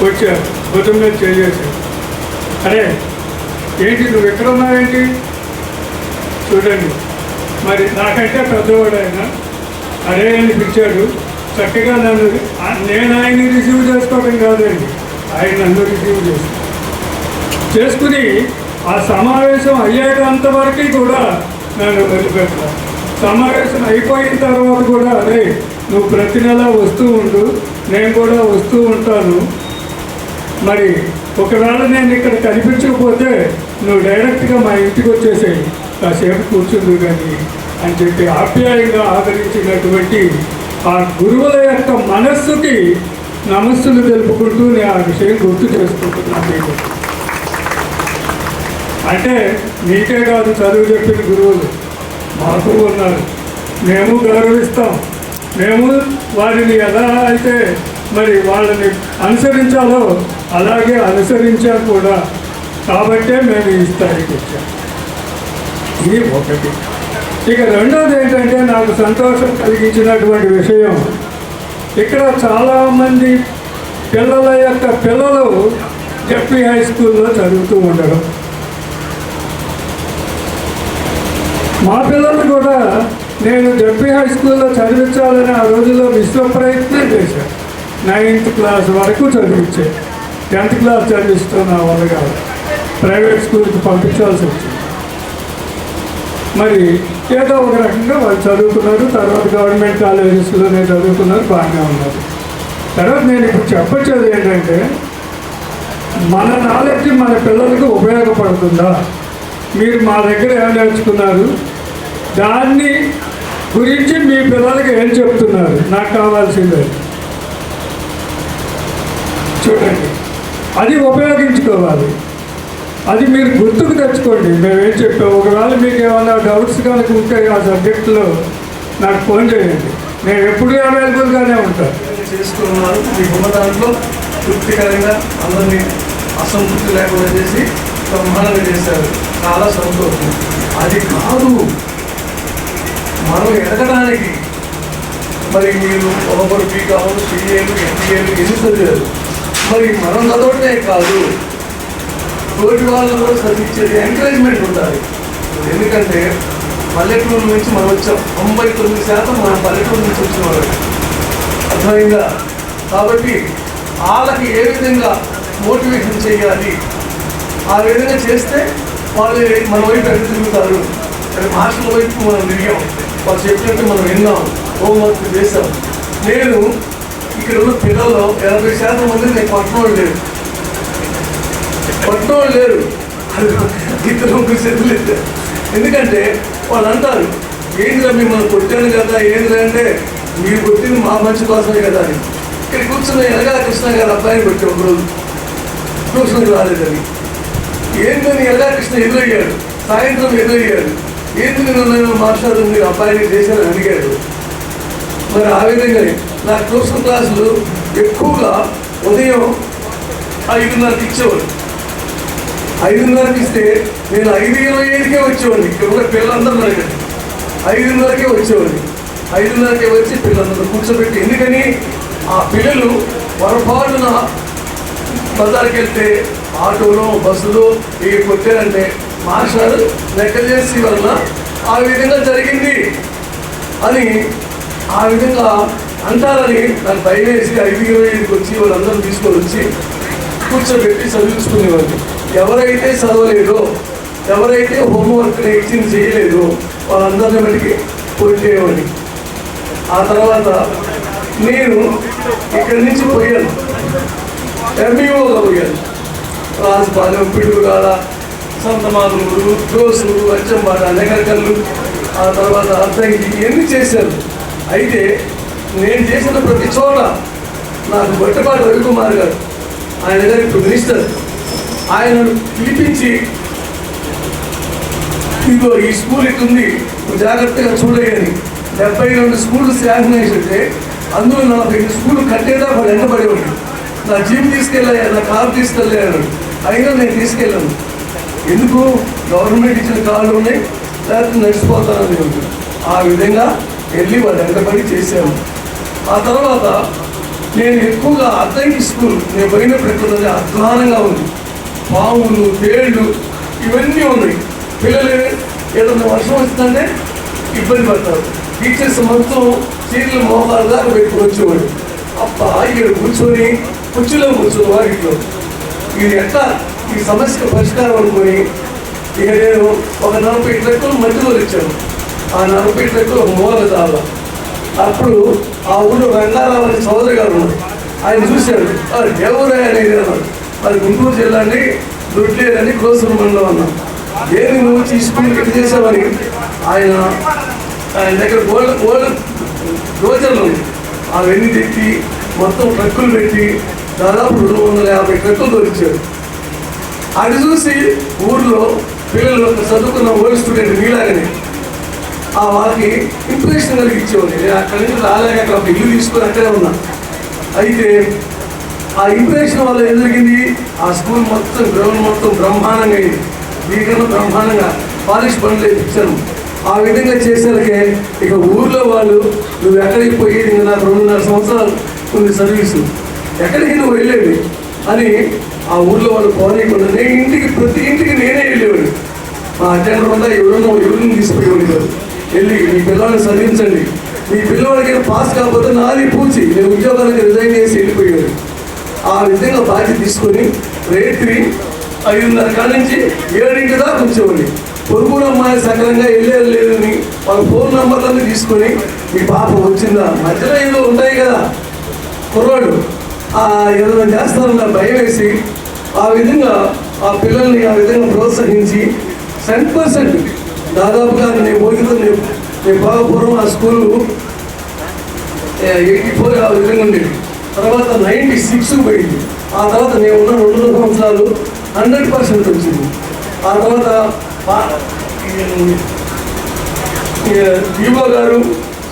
వచ్చారు. భుజం మీద చేశారు. అరే ఏంటి నువ్వు ఎక్కడ ఉన్నావేంటి చూడండి. మరి నాకంటే పెద్దవాడు ఆయన, అరే అని పిలిచాడు. చక్కగా నన్ను, నేను ఆయన్ని రిసీవ్ చేసుకోవడం కాదండి, ఆయన నన్ను రిసీవ్ చేసుకుని ఆ సమావేశం అయ్యేటంతవరకు కూడా నన్ను వదిలిపెట్టాను. సమావేశం అయిపోయిన తర్వాత కూడా అరే నువ్వు ప్రతి నెల వస్తూ ఉండు, నేను కూడా వస్తూ ఉంటాను, మరి ఒకవేళ నేను ఇక్కడ కనిపించకపోతే నువ్వు డైరెక్ట్గా మా ఇంటికి వచ్చేసేయి, కాసేపు కూర్చుంది కానీ అని చెప్పి ఆప్యాయంగా ఆదరించినటువంటి ఆ గురువుల యొక్క మనస్సుకి నమస్సులు తెలుపుకుంటూ నేను ఆ విషయం గుర్తు చేసుకుంటున్నాను మీకు. అంటే మీకే కాదు చదువు చెప్పిన గురువులు మాకు ఉన్నారు, మేము గౌరవిస్తాం, మేము వారిని ఎలా అయితే మరి వాళ్ళని అనుసరించాలో అలాగే అనుసరించాం కూడా, కాబట్టే మేము ఈ స్థాయికి వచ్చాం. ఇది ఒకటి. ఇక రెండోది ఏంటంటే నాకు సంతోషం కలిగించినటువంటి విషయం, ఇక్కడ చాలామంది పిల్లల యొక్క పిల్లలు జెడ్పీ హై స్కూల్లో చదువుతూ ఉండడం. మా పిల్లలు కూడా నేను జెడ్పీ హై స్కూల్లో చదివించాలని ఆ రోజుల్లో విశ్వ ప్రయత్నం చేశాను. 9th క్లాస్ వరకు చదివించే, 10th క్లాస్ చదివిస్తున్న వాళ్ళు కాదు, ప్రైవేట్ స్కూల్కి పంపించాల్సి వచ్చింది. మరి ఏదో ఒక రకంగా వాళ్ళు చదువుకున్నారు, తర్వాత గవర్నమెంట్ కాలేజెస్లోనే చదువుకున్నారు, బాగానే ఉన్నారు. తర్వాత నేను ఇప్పుడు చెప్పొచ్చేది ఏంటంటే మన నాలెడ్జ్ మన పిల్లలకు ఉపయోగపడుతుందా, మీరు మా దగ్గర ఏం నేర్చుకున్నారు, దాన్ని గురించి మీ పిల్లలకి ఏం చెప్తున్నారు, నాకు కావాల్సిందే. చూడండి, అది ఉపయోగించుకోవాలి, అది మీరు గుర్తుకు తెచ్చుకోండి. మేమేం చెప్పాం, ఒకవేళ మీకు ఏమైనా డౌట్స్ కనుక ఉంటే ఆ సబ్జెక్టులో నాకు ఫోన్ చేయండి, నేను ఎప్పుడూ అవైలబుల్గానే ఉంటాను. చేసుకున్నారు మీకున్న దాంట్లో తృప్తికరంగా అందరినీ అసంతృప్తి లేకుండా చేసి బ్రహ్మాండంగా చేశారు, చాలా సంతోషం. అది కాదు మనం ఎదగడానికి, మరి మీరు ఒకరు బీకాము, సిఏలు, ఎంపీఏలు ఎన్ని చదివారు, మరి మనం చదవటమే కాదు తోటి వాళ్ళని కూడా చదివించేది ఎంకరేజ్మెంట్ ఉండాలి. ఎందుకంటే పల్లెటూరు నుంచి మనం వచ్చాం, 99% మనం పల్లెటూరు నుంచి వచ్చిన వాళ్ళు, అర్థమైందా? కాబట్టి వాళ్ళకి ఏ విధంగా మోటివేషన్ చేయాలి, ఆ విధంగా చేస్తే వాళ్ళు మన వైపు ఎక్కడ తిరుగుతారు. మాస్టర్ల వైపు మనం తిరిగాం, వాళ్ళు చెప్పినట్టు మనం విన్నాం, హోంవర్క్ చేసాం. నేను ఇక్కడ ఉన్న పిల్లల్లో 80% మంది నేను పట్టణం లేరు, ఇద్దరు ముగ్గురు లేదు. ఎందుకంటే వాళ్ళు అంటారు ఏంద్రా మిమ్మల్ని కొట్టాను కదా, ఏంద్రా అంటే మీరు కొట్టింది మా మంచి కోసమే కదా అని. ఇక్కడ కూర్చున్న ఎనగా కృష్ణ గారు అబ్బాయిని కొట్టి ఒకరోజు ట్యూషన్కి రాలేదని, ఏందని ఎనగా కృష్ణ ఎదురయ్యాడు, సాయంత్రం ఎదురయ్యాడు, ఏంది నేను మాస్టర్ మీరు అబ్బాయిని చేశారని అడిగాడు. మరి ఆ విధంగానే నా ట్యూషన్ క్లాసులు ఎక్కువగా ఉదయం 5:30కి ఇచ్చేవాడు. 5:30కి ఇస్తే నేను 5:25కే వచ్చేవాడిని. ఇక్కడ ఉన్న పిల్లలందరూ మరి 5:30కే వచ్చేవాడిని. 5:30కే వచ్చి పిల్లలందరూ కూర్చోబెట్టి, ఎందుకని ఆ పిల్లలు పొరపాటున బజార్కి వెళ్తే ఆటోలో బస్సులో ఇవి కొట్టారంటే మాస్టర్ లెక్క చేసి వలన ఆ విధంగా జరిగింది అని ఆ విధంగా అంటారని నాకు భయం వేసి 5:25కి వచ్చి వాళ్ళందరూ తీసుకొని వచ్చి కూర్చోబెట్టి చదివించుకునేవాడిని. ఎవరైతే చదవలేదో, ఎవరైతే హోంవర్క్ ఇచ్చింది చేయలేదో వాళ్ళందరినీ బట్టికి పోయేవాడిని. ఆ తర్వాత నేను ఇక్కడి నుంచి పోయాను, ఎంబీఓగా పోయాను. రాజపాలెం, పిడుగురాల, సంతమాగులు, దోసులు, అచ్చంబాట, నెగరకల్లు, ఆ తర్వాత అద్దంకి ఇవన్నీ చేశాను. అయితే నేను చేసిన ప్రతి చోట నాకు బొట్టపాటి రవికుమార్ గారు, ఆయన గారు ఇప్పుడు మినిస్టర్, ఆయనను పిలిపించి ఇదిగో ఈ స్కూల్ ఇట్టుంది జాగ్రత్తగా చూడేయని 72 స్కూళ్ళు శాంక్షన్ చేస్తుంటే అందులో 45 స్కూళ్ళు కట్టేదా వాళ్ళు వెంటబడేవాడు. నా జీప్ తీసుకెళ్ళాయా, నా కారు తీసుకెళ్ళాను, అయినా నేను తీసుకెళ్ళాను. ఎందుకు? గవర్నమెంట్ ఇచ్చిన కార్లు ఉన్నాయి, లేకపోతే నడిచిపోతానని ఉంది. ఆ విధంగా వెళ్ళి వాళ్ళు వెంటబడి చేశాను. ఆ తర్వాత నేను ఎక్కువగా అద్దంకి స్కూల్ నేను పోయినప్పుడు ఎక్కడ అధ్వానంగా ఉంది, పాములు, తేళ్ళు ఇవన్నీ ఉన్నాయి. పిల్లలు ఏదైనా వర్షం వస్తుందంటే ఇబ్బంది పడతారు. టీచర్స్ మొత్తం చీరలు మోకాలు దాకా పెట్టుకుని వచ్చేవాడు. అబ్బా ఇక్కడ కూర్చొని కుర్చీలో కూర్చొని వారిట్లో ఇది ఎట్లా ఈ సమస్యకు పరిష్కారం అనుకొని ఇక నేను ఒక 40 ట్రక్కులు మధ్యలో ఇచ్చాను. ఆ 40 ట్రక్కులు ఒక మూల దాదా. అప్పుడు ఆ ఊళ్ళో రంగారావు అనే సోదరి గారు ఉన్నారు. ఆయన చూశాడు. ఎవరు అనేది అన్నాడు. అది గుంటూరు జిల్లా అండి, దొడ్లేదని క్లోజర్ మండలం అన్నాం. ఏమి నువ్వు తీసుకుని ఇట్లా చేసామని ఆయన దగ్గర గోల్డ్ రోజుల్లో ఉంది. అవన్నీ తెచ్చి మొత్తం ట్రక్కులు పెట్టి దాదాపు 250 ట్రక్కులు తోలిచ్చాడు. అది చూసి ఊర్లో పిల్లలు చదువుకున్న ఓల్డ్ స్టూడెంట్ మీలాగనే వాళ్ళకి ఇంప్రెషన్ కలిగించేవాళ్ళు. నేను అక్కడి నుంచి రాలేక అక్కడ ఒక ఇల్లు తీసుకొని అక్కడే ఉన్నా. అయితే ఆ ఇంప్రెషన్ వల్ల ఏం జరిగింది, ఆ స్కూల్ మొత్తం గ్రౌండ్ మొత్తం బ్రహ్మాండంగా అయింది. దీనికన్నా బ్రహ్మాండంగా పాలిష్ బండ్లు ఇచ్చాను. ఆ విధంగా చేసేలకే ఇక ఊర్లో వాళ్ళు నువ్వు ఎక్కడికి పోయి ఇంకా నాకు 2.5 సంవత్సరాలు ఉంది సర్వీసు, ఎక్కడికి నువ్వు వెళ్ళేవి అని ఆ ఊర్లో వాళ్ళు పోనీయకుండా నేను ఇంటికి ప్రతి ఇంటికి నేనే వెళ్ళేవాడు. మా అటెండర్ వల్ల ఎవరిని తీసుకుపోయేవాడు కాదు. వెళ్ళి మీ పిల్లల్ని చదివించండి, మీ పిల్లవాడికి పాస్ కాకపోతే నాది పూచి నేను ఉద్యోగానికి రిజైన్ చేసి వెళ్ళిపోయాడు. ఆ విధంగా బాధ్యత తీసుకొని రాత్రి 5:30 కాడి నుంచి 7 దాకా ఉంచేవాడి. పొరుగురు అమ్మాయి సకలంగా వెళ్ళేదని వాళ్ళ ఫోన్ నెంబర్లన్నీ తీసుకొని మీ పాప వచ్చిందా, మధ్యలో ఏదో ఉంటాయి కదా కుర్రాడు ఏదైనా చేస్తారన్న భయం వేసి ఆ విధంగా ఆ పిల్లల్ని ఆ విధంగా ప్రోత్సహించి 100% దాదాపుగా నేను పోయిన నేను బాగా పూర్వం ఆ స్కూలు 84 ఆ విధంగా ఉండేది. తర్వాత 96 పోయింది. ఆ తర్వాత నేను ఉన్న 2 సంవత్సరాలు 100% వచ్చింది. ఆ తర్వాత దీపా గారు,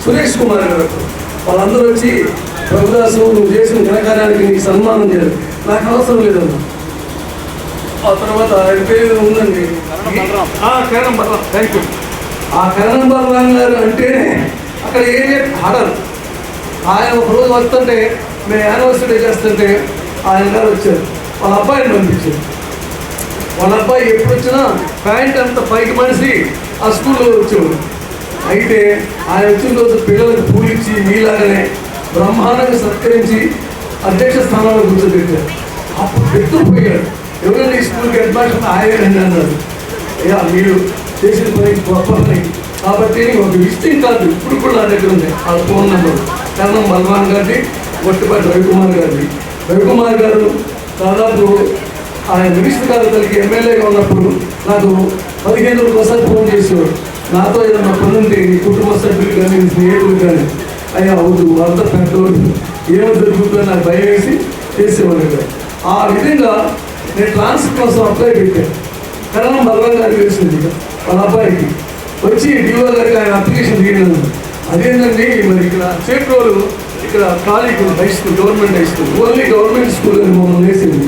సురేష్ కుమార్ గారు వాళ్ళందరూ వచ్చి ప్రభుదాసు నువ్వు చేసిన ఘనకార్యానికి నీకు సన్మానం చేయాలి. నాకు అవసరం లేదన్నా. ఆ తర్వాత ఆయన పేరు ఉందండి కరణం బలరాం. Thank you. ఆ కరణం బలరాం గారు అంటేనే అక్కడ ఏం ఆడరు. ఆయన ఒకరోజు వస్తుంటే మేము యానివర్సరీ చేస్తుంటే ఆయన గారు వచ్చారు. వాళ్ళ అబ్బాయిని పంపించారు. వాళ్ళ అబ్బాయి ఎప్పుడు వచ్చినా ప్యాంట్ అంత పైకి మనిషి ఆ స్కూల్లో వచ్చేవాడు. అయితే ఆయన వచ్చిన రోజు పిల్లలకు పూలిచ్చి మీలాగానే బ్రహ్మాండంగా సత్కరించి అధ్యక్ష స్థానంలో కూర్చోబెట్టారు. అప్పుడు పెట్టుకుపోయాడు. ఎవరైనా ఈ స్కూల్కి హెడ్ మాస్టర్ ఆయనండి అన్నారు. అయ్యా మీరు చేసిన పని గొప్ప పని కాబట్టి ఒక విజిటింగ్ కార్డు ఇప్పుడు కూడా నా దగ్గర ఉంది. ఆ ఫోన్ నెంబర్ కరణం బలవాన్ గారిది, గొట్టిపాటి రవికుమార్ గారిది. రవికుమార్ గారు దాదాపు ఆయన మినిస్టర్ గారు తల్లికి ఎమ్మెల్యేగా ఉన్నప్పుడు నాకు 15 రోజులకు ఒకసారి ఫోన్ చేసేవాడు. నాతో ఏదన్నా పని ఉంటే నీ కుటుంబ సభ్యులు కానీ స్నేహితులు కానీ అయ్యా అవుతూ అంతా పెద్దవాడు ఏమో జరుగుతుందో నాకు భయం వేసి చేసేవాడు. ఆ విధంగా నేను ట్రాన్స్ఫర్ కోసం అప్లై పెట్టాను. కరణం బలవాన్ గారికి వేసింది వాళ్ళ అబ్బాయికి వచ్చి డిఓ గారికి ఆయన అప్లికేషన్ తీయలేదు. అదేంటండి మరి ఇక్కడ చేట్రోలు ఇక్కడ ఖాళీ high school, government high school, only government school అని మమ్మల్ని వేసింది.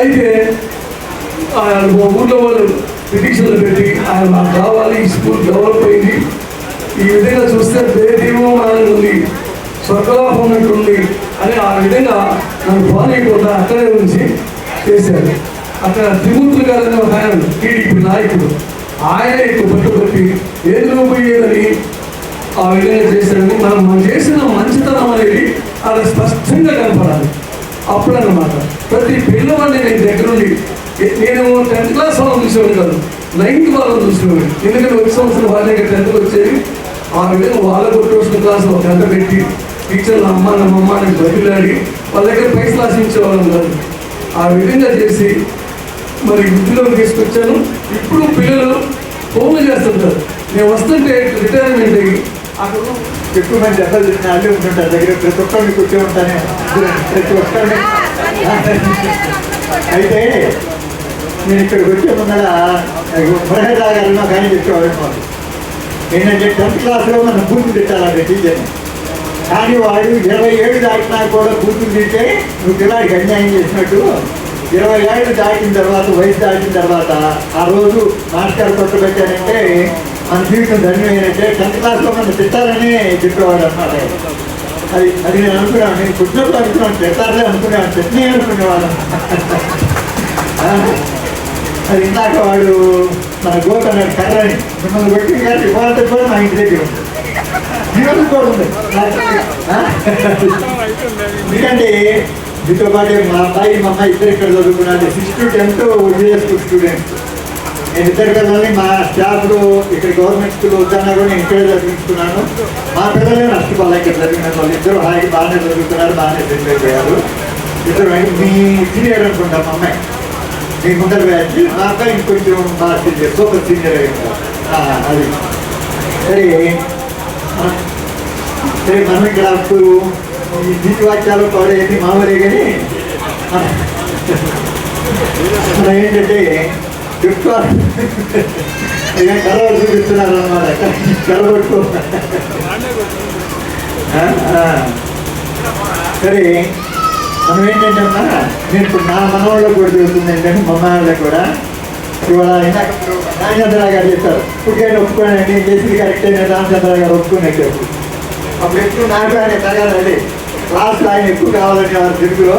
అయితే ఊళ్ళో వాళ్ళు పిటిషన్లు పెట్టి ఆయన నాకు కావాలి, ఈ స్కూల్ డెవలప్ అయింది, ఈ విధంగా చూస్తే దేదీమో మనల్ని ఉంది, స్వర్గలాభం ఉన్నట్టుంది అని ఆ విధంగా నన్ను పోనీయకుండా అక్కడే ఉంచి చేశారు. అక్కడ త్రిమూర్తులు గారు అనే ఒక ఆయన టీడీపీ నాయకుడు, ఆయన ఎక్కువ పట్టుబట్టి ఏదో పోయేదని ఆ విధంగా చేశారని మనం చేసిన మంచితనం అనేది అలా స్పష్టంగా కనపడాలి. అప్పుడన్నమాట ప్రతి పిల్లవాడిని నేను దగ్గరుండి నేను 10th క్లాస్ వాళ్ళని చూసేవాడు కాదు, 9th వాళ్ళని చూసేవాడు. ఎందుకంటే 1 సంవత్సరం వాళ్ళే 10th వచ్చేది. ఆ విధంగా వాళ్ళ కొట్టు క్లాస్ ఒక గంట పెట్టి టీచర్లు నమ్మమ్మ అని బదిలాడి వాళ్ళ దగ్గర పైసలు ఆశించేవాళ్ళం కాదు. ఆ విధంగా చేసి మరి వృద్ధిలోకి తీసుకొచ్చాను. ఇప్పుడు పిల్లలు ఫోన్లు చేస్తుంటారు. నేను వస్తుంటే రిటైర్మెంట్ అయ్యి అక్కడ ఎక్కువ మంది దెబ్బలు తిన్న అల్లి ఉంటుంటారు దగ్గర. ప్రతి ఒక్కరిని కూర్చో ఉంటానే ప్రతి ఒక్కరిని. అయితే నేను ఇక్కడికి వచ్చే ముందర మురహేదా గారిలో కానీ చెప్పేవాడు ఏంటంటే 10th క్లాస్లో మనం బూతులు తిట్టాలంటే టీచర్ని. కానీ వాడు 27 దాటినా కూడా బూతులు తింటే నువ్వు పిల్లాడికి అన్యాయం చేసినట్టు. 20 ఏళ్ళు దాటిన తర్వాత, వయసు దాటిన తర్వాత ఆ రోజు మాస్టర్ కొట్టబెట్టానంటే మన జీవితం ధన్యమైనట్టే. 10th క్లాస్లో మనం తిట్టాలని చెప్పేవాడు అన్నమాట. అది నేను అనుకున్నాను. నేను పుట్టినప్పుడు అనుకున్నాను తిట్టాలే అనుకునేవాడు, తిట్టినే అనుకునేవాడు. అది ఇందాక వాడు మన గోత అన్నాడు కర్రని మిమ్మల్ని కొట్టి కానీ వాళ్ళతో కూడా మా ఇంటి దగ్గర ఉంది ఈరోజు కూడా ఉంది ఎందుకంటే మీతో పాటు మా అబ్బాయి మా అమ్మాయి ఇద్దరు ఇక్కడ చదువుకున్నాను 6 to 10 విజయ స్కూల్ స్టూడెంట్స్. నేను ఇద్దరు పిల్లల్ని మా స్టాఫ్లో ఇక్కడ గవర్నమెంట్ స్కూల్ వద్దన్నా కూడా నేను ఇక్కడే చదివించుకున్నాను. మా పిల్లలే నష్టపోలే ఇక్కడ చదివిన వాళ్ళు ఇద్దరు హాయి బాగానే చదువుతున్నారు, బాగానే సెటిల్ అయిపోయారు. ఇద్దరు మీ సీనియర్ అనుకుంటా మా అమ్మాయి, మీ ముందర బ్యాచ్. మా అబ్బాయి ఇంకొంచెం బాగా సీనియర్, సూపర్ సీనియర్ అయిపోయారు. అది సరే సరే మనం ఇక్కడ అప్పుడు ఈ నీతి వాక్యాలు పడేది మామూలే కానీ మనం ఏంటంటే కలవరు చూపిస్తున్నారు అన్నమాట. కలవట్టు సరే మనం ఏంటంటే అమ్మా నేను ఇప్పుడు నా మనవాళ్ళకు కూడా చెబుతుంది ఏంటంటే మా వాళ్ళకి కూడా ఇవాళ రామచంద్రరావు గారు చెప్పారు ఇప్పటికైనా ఒప్పుకోనండి నేను చేసింది కరెక్ట్ అయినా రామచంద్రరావు గారు ఒప్పుకున్నట్టు. అప్పుడు ఎక్కువ నాకు ఆయన తగాలండి క్లాస్లో ఆయన ఎక్కువ కావాలని వారు తెలుగులో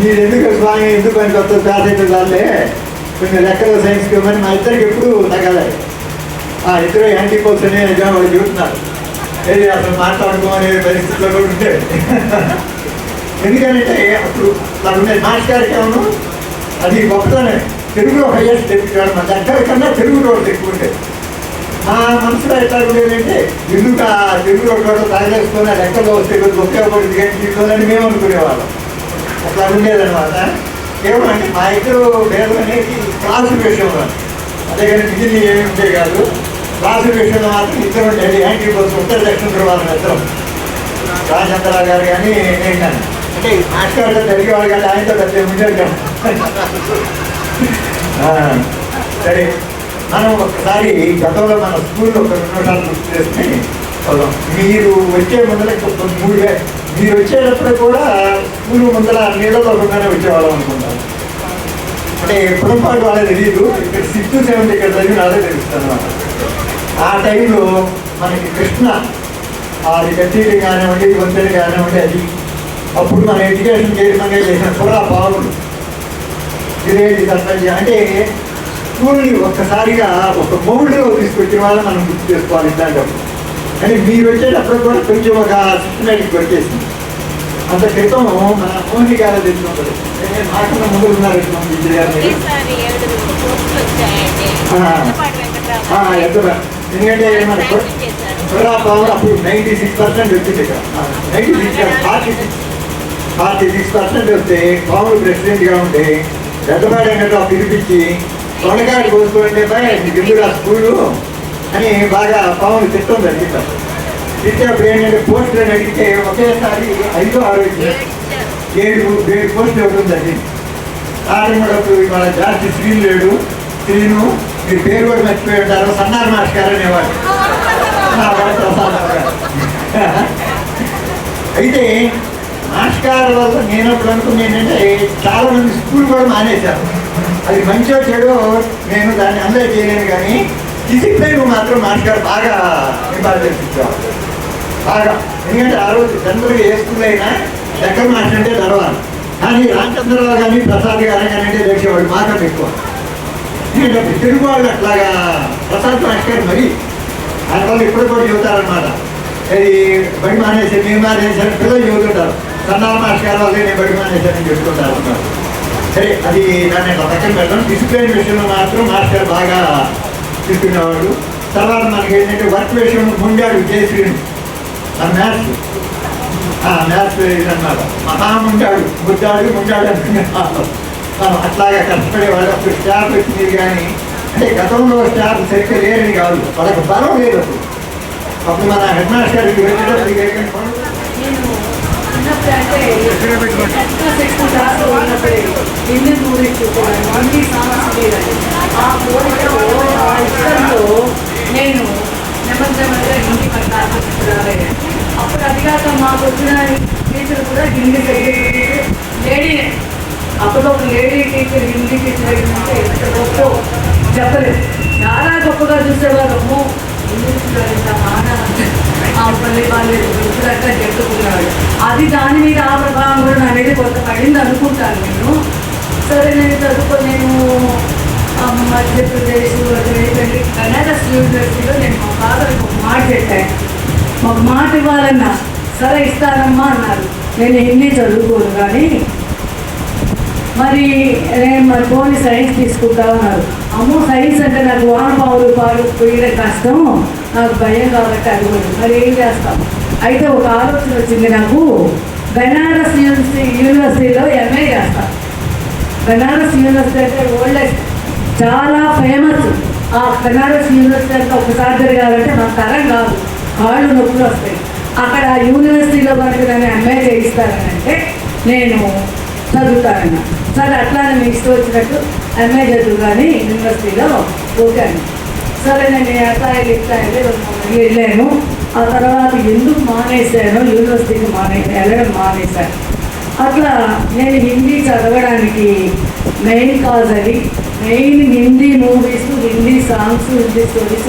మీరు ఎందుకు స్వామి ఎందుకు అని కొత్త క్లాస్ అయితే వాళ్ళే కొంచెం లెక్కలో సైన్స్కి ఇవ్వమని మా ఇద్దరికి ఎప్పుడు తగాలి. ఇద్దరు యాంటీపోల్స్ అనే వాళ్ళు చెబుతున్నారు. ఏది అసలు మాట్లాడుకోమనే పరిస్థితిలో కూడా ఉంటే ఎందుకంటే అప్పుడు నాకు ఉండేది మాస్టర్ ఏమను అది గొప్పతోనే తెలుగులో హైయెస్ట్ తెప్పించాడు. మా దగ్గర కన్నా తెలుగు రోడ్డు ఎక్కువ ఉండేది. మా మనసులో ఎట్లా ఉండేదంటే ఎందుకు తెలుగు రోడ్డు తగలేసుకొని లెక్కలో వస్తే కొంచెం ఉపయోగపడింది కానీ తీసుకోవాలని మేము అనుకునేవాళ్ళం. అట్లా ఉండేదన్నమాట. ఏమంటే మా ఇద్దరు భేదం అనేది క్లాసుల విషయంలో, అదే కానీ మిగిలిన ఏమి ఉంటే కాదు. క్లాసుల విషయంలో మాత్రం ఇద్దరు ఉండేది. యాంటీపోల్స్ ఉత్తర దక్షిణ ధృవాలు ఇద్దరం, రామచంద్రరావు గారు కానీ నేను కానీ. అంటే మాస్టర్ గారు జరిగేవాళ్ళు కానీ ఆయనతో పెద్ద ఉండేది కదా. సరే మనం ఒకసారి గతంలో మన స్కూల్లో ఒక 2 నిమిషాలు గుర్తు చేసుకుని మీరు వచ్చే ముందర మీరు వచ్చేటప్పుడు కూడా స్కూల్ ముందర నీళ్ళలో ఒకగానే వచ్చేవాళ్ళం అనుకుంటారు. అంటే ఎప్పుడు పాటు వాళ్ళే తెలియదు. ఇక్కడ 6th to 7th ఇక్కడ చదివి నాదే తెలుస్తుంది అన్నమాట. ఆ టైంలో మనకి కృష్ణ అది కచేరీ కానివ్వండి, వంతెన కానివ్వండి, అది అప్పుడు మన ఎడ్యుకేషన్ చైర్మన్గా చేసిన కూడా పావులు విలేజ్ సర్పంచ్. అంటే స్కూల్ని ఒక్కసారిగా ఒక మౌల్డ్లో తీసుకొచ్చిన వాళ్ళని మనం గుర్తు చేసుకోవాలి. ఇట్లాంటప్పుడు కానీ మీరు వచ్చేటప్పుడు కూడా కొంచెం ఒక సిస్టమేటిక్ వచ్చేసింది. అంత క్రితం మన మోహని గారు తెలుసుకుంటారు. మాకన్నా ముందు ఉన్నారు విజయ్ గారు. ఎందుకంటే మన కూడా పావులు అప్పుడు 96% వచ్చింది ఇక్కడ. 46% వస్తే పావులు ప్రెసిడెంట్గా ఉంటే పెద్దపాటి వెంకట్రావు పిలిపించి తొండకాయలు కోసుకుంటే నీకు ఎందుకు ఆ స్కూలు అని బాగా పావులు తిట్టుంది అడిగితాం. తిట్టేప్పుడు ఏంటంటే పోస్టులు అడిగితే ఒకేసారి 5 6 7 పోస్టులు అవుతుందండి. ఆడప్పుడు ఇవాళ జాస్తి శ్రీను లేడు. శ్రీను మీరు పేరు కూడా మర్చిపోయి ఉంటారు, సన్నారు మాస్టర్ అనేవాడు. అయితే మాస్టర్ వల్ల నేను అప్పుడు అనుకుని ఏంటంటే చాలా మంది స్కూల్ కూడా మానేశారు. అది మంచో చెడో నేను దాన్ని అందరూ చేయలేను కానీ డిసిప్లైన్ మాత్రం మాస్టర్ బాగా ఇంపార్టెన్స్ ఇచ్చేవాడు బాగా. ఎందుకంటే ఆ రోజు జనరల్గా ఏ స్కూల్ అయినా దగ్గర మాస్టర్ అంటే తెరవాలి. కానీ రామచంద్రరావు కానీ ప్రసాద్ గారు కానీ అంటే తెలిసేవాడు మాకన్నా ఎక్కువ. ఎందుకంటే తెలుగు వాళ్ళు అట్లాగా ప్రసాద్ మాస్టర్ మరి ఆయన వాళ్ళు ఇప్పుడు కూడా చెబుతారనమాట. అది బడి మానేసి మేము మానేసాను పిల్లలు చెబుతుంటారు. సన్నాల మాస్టర్ వాళ్ళే నేను బడి మానేసానని చెప్తుంటారు అన్నమాట. సరే అది దాన్ని పక్కన పెట్టడం. డిసిప్లైన్ విషయంలో మాత్రం మాస్టర్ బాగా తీసుకునేవాడు. తర్వాత మనకి ఏంటంటే వర్క్ విషయంలో ముండాడు జయశ్రీని ఆ మ్యాథ్స్ ఇదన్నమాట. మహాముండాడు ముండాడు అనుకునేవాడు. అట్లాగా కష్టపడేవాడు. అప్పుడు స్టాఫ్ వచ్చింది కానీ అంటే గతంలో స్టాఫ్ సరిగ్గా లేరని కాదు, వాళ్ళకి బలం లేదు. అప్పుడు మన హెడ్ మాస్టర్ నేను నెమ్మదిగా హిందీ పట్టాలి. అప్పుడు అది కాక మాకు వచ్చిన టీచర్ కూడా హిందీ సబ్జెక్ట్ లేడీనే. అప్పుడు ఒక లేడీ టీచర్ హిందీ టీచర్ అంటే ఎంత గొప్ప చెప్పలేదు. చాలా గొప్పగా చూసేవారు. ఇంగ్లీష్లో ఇంత పల్లి వాళ్ళు గుర్తులక్క చెప్పుకున్నాడు. అది దాని మీద ఆ ప్రభావం కూడా నా మీద కొంత పడింది అనుకుంటాను నేను. సరే నేను చదువుకొని నేను మధ్యప్రదేశ్ వెళ్ళి బనారస్ యూనివర్సిటీలో నేను మా ఫాదర్కి ఒక మాట చెప్పాను. మాకు మాట ఇవ్వాలన్నా సరే ఇస్తానమ్మా అన్నారు. నేను హిందీ చదువుకోను కానీ మరి పోనీ సైన్స్ తీసుకుంటా అన్నారు. అమ్మో సైన్స్ అంటే నాకు వానపావులు పాలు పోయడం కష్టం, నాకు భయం కాబట్టి అడగదు. మరి ఏం చేస్తాం? అయితే ఒక ఆలోచన వచ్చింది నాకు, బనారస్ యూనివర్సిటీలో ఎంఏ చేస్తాను. బనారస్ యూనివర్సిటీ అంటే ఓల్డెస్ట్, చాలా ఫేమస్. ఆ బనారస్ యూనివర్సిటీ అంటే ఒకసారి తిరగాలంటే నాకు తరం కాదు, కాళ్ళు నొప్పులు వస్తాయి. అక్కడ యూనివర్సిటీలో కనుక నన్ను ఎంఏ చేయిస్తారని అంటే నేను చదువుతానన్న. సరే అట్లానే మీకు ఇష్టం వచ్చినట్టు ఎంఏ చదువు కానీ యూనివర్సిటీలో పోతాను. సరే నేను అట్లాగే వెళ్ళాను. ఆ తర్వాత ఎందుకు మానేశాను, యూనివర్సిటీకి వెళ్ళడం మానేశాను. అట్లా నేను హిందీ చదవడానికి మెయిన్ కాజ్ అది. Main Hindi movies, Hindi songs, Hindi stories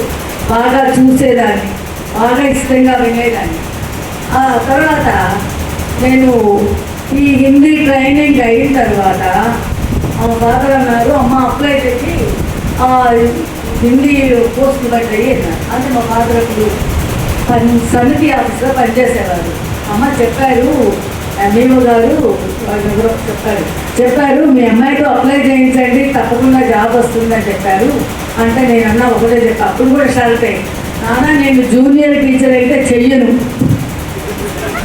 బాగా చూసేదాన్ని, బాగా ఇష్టంగా వినేదాన్ని. ఆ తర్వాత నేను ఈ హిందీ ట్రైనింగ్ అయిన తర్వాత మా ఫాదర్ అన్నారు, అమ్మ అప్లై చేసి హిందీ పోస్టులు పడ్డాయి అన్నారు. అంటే మా ఫాదర్ అప్పుడు సమితి ఆఫీస్లో పనిచేసేవారు. అమ్మ చెప్పారు, ఎంఈఓ గారు ఎవరో చెప్పారు మీ అమ్మాయితో అప్లై చేయించండి తప్పకుండా జాబ్ వస్తుందని చెప్పారు. అంటే నేను అన్నా ఒకటే చెప్పా. అప్పుడు కూడా షార్ట్ అయ్యి, నాన్న నేను జూనియర్ టీచర్ అయితే చెయ్యను,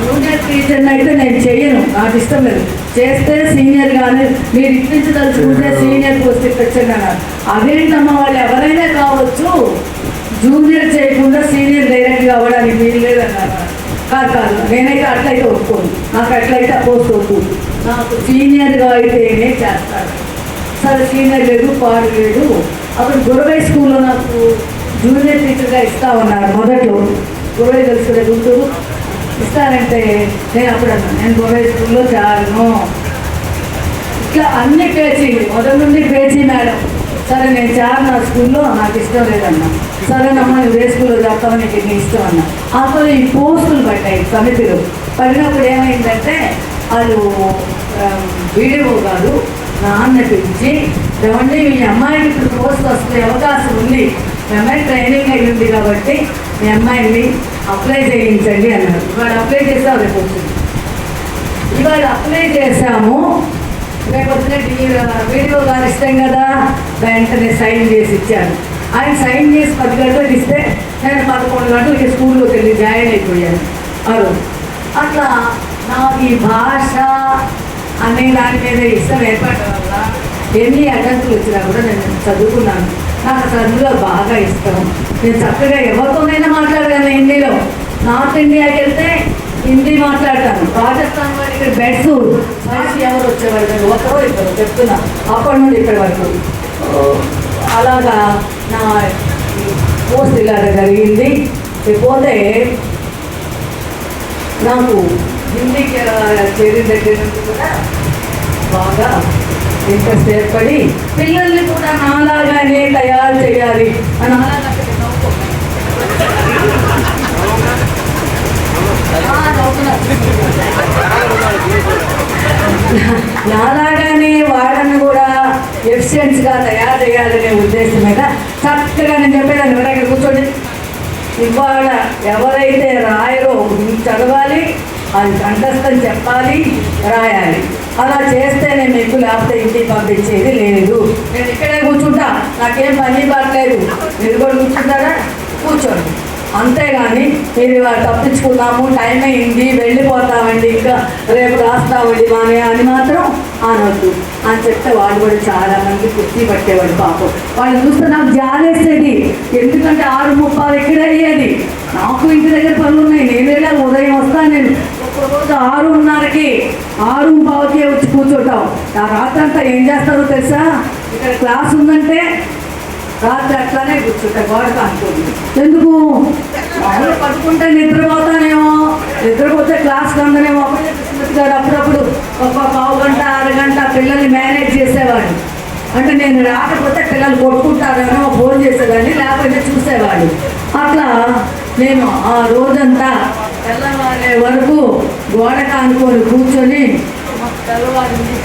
జూనియర్ టీచర్ని అయితే నేను చెయ్యను, నాకు ఇష్టం లేదు. చేస్తే సీనియర్ కానీ మీరు ఇప్పించదలుచుకుంటే సీనియర్ పోస్ట్ ఇప్పించండి అన్నారు. అదేంటమ్మా వాళ్ళు ఎవరైనా కావచ్చు, జూనియర్ చేయకుండా సీనియర్ డైరెక్ట్గా అవ్వడానికి వీలు లేదన్నారు. కాదు నేనైతే అట్లయితే ఒప్పుకోను, నాకు అట్లయితే పోస్ట్ వద్దు, నాకు సీనియర్గా అయితేనే చేస్తాను. సరే సీనియర్ లేదు, పాడు లేదు. అప్పుడు గురవై స్కూల్లో నాకు జూనియర్ టీచర్గా ఇస్తామన్నారు. మొదట్లో గురవై తెలుసుకునే గుంటూరు ఇస్తారంటే నేను అప్పుడు అన్నాను, నేను గురవై స్కూల్లో చాలను. ఇట్లా అన్ని పేచీలు, మొదటి నుండి పేచీ మేడం. సరే నేను చాలు, నా స్కూల్లో నాకు ఇష్టం లేదన్నా. సరేనమ్మా నువ్వు ఏ స్కూల్లో చెప్తావో నీకు నీ ఇష్టం అన్నా. అప్పుడు ఈ పోస్టులు పడ్డాయి సమితిలో. పడినప్పుడు ఏమైందంటే వాళ్ళు వీడియో కాదు నాన్న పిలిచి, ఏమంటే మీ అమ్మాయికి ఇప్పుడు పోస్ట్ వస్తే అవకాశం ఉంది, మీ అమ్మాయి ట్రైనింగ్ అయ్యి ఉంది కాబట్టి మీ అమ్మాయిని అప్లై చేయించండి అన్నారు. ఇవాళ అప్లై చేస్తే రేపు వచ్చింది. ఇవాళ అప్లై చేశాము, రేపు వచ్చిన వీడియో గారు ఇష్టం కదా, వెంటనే సైన్ చేసి ఇచ్చాను. ఆయన సైన్ చేసి 10 గంటలకు ఇస్తే నేను 11 గంటలకి స్కూల్లోకి వెళ్ళి జాయిన్ అయిపోయాను. అట్లా నాకు ఈ భాష అనే దాని మీద ఇష్టం ఏర్పడడం వల్ల ఎన్ని అడ్డంకులు వచ్చినా కూడా నేను చదువుకున్నాను. నాకు చదువులో బాగా ఇష్టం. నేను చక్కగా ఎవరితోనైనా మాట్లాడగలను హిందీలో. నార్త్ ఇండియాకి వెళ్తే హిందీ మాట్లాడతాను. రాజస్థాన్ వారి ఇక్కడ బెడ్స్ ఎవరు వచ్చేవాళ్ళు, ఒకరో ఇద్దరు చెప్తున్నా, అప్పటి నుండి ఇక్కడి వరకు. అలాగా నా పోస్ట్ ఇలాగా జరిగింది. పోతే నాకు హిందీకి చేరిన దగ్గర నుంచి కూడా బాగా ఇంట్రెస్ట్ ఏర్పడి పిల్లల్ని కూడా నాలాగానే తయారు చేయాలి అని నాలాగానే వాళ్ళని కూడా ఎఫిషియెంట్గా తయారు చేయాలనే ఉద్దేశం మీద చక్కగా నేను చెప్పేదాన్ని, ఎవరైనా కూర్చోండి, ఇవాళ ఎవరైతే రాయరో చదవాలి, అది కంఠస్థం చెప్పాలి, రాయాలి. అలా చేస్తేనే మీకు లేకపోతే ఇంటికి పంపించేది లేదు. నేను ఇక్కడే కూర్చుంటా, నాకేం పని పడలేదు, మీరు కూడా కూర్చుంటారా, కూర్చోండి. అంతేగాని మీరు తప్పించుకున్నాము, టైం అయింది, వెళ్ళిపోతామండి, ఇంకా రేపు రాస్తామండి మానే అని మాత్రం అనొద్దు అని చెప్తే వాళ్ళు కూడా చాలామంది కుర్చీ పట్టేవాడు. పాపం వాళ్ళు చూస్తే నాకు జాలేసేది, ఎందుకంటే 6:30 ఇక్కడ అయ్యేది. నాకు ఇంటి దగ్గర పనులు ఉన్నాయి, నేను వెళ్ళా ఉదయం వస్తాను. నేను ఒక్కరోజు 6:30కి 6:15కి వచ్చి కూర్చోటాం. ఆ రాత్రి అంతా ఏం చేస్తారో తెలుసా, ఇక్కడ క్లాస్ ఉందంటే రాత్రి అట్లానే కూర్చుంటా, గోడకు అనుకోండి. ఎందుకు మామూలు పట్టుకుంటే నిద్రపోతానేమో, నిద్రపోతే క్లాస్కి అందనేమో. సుమతి గారు అప్పుడప్పుడు ఒక పావు గంట 6 గంట పిల్లల్ని మేనేజ్ చేసేవాడు. అంటే నేను రాకపోతే పిల్లలు కొట్టుకుంటారేమో ఫోన్ చేసేదాన్ని, లేకపోతే చూసేవాడు. అట్లా నేను ఆ రోజంతా తెల్లవారే వరకు గోడకు అనుకొని కూర్చొని మా తెల్లవారింది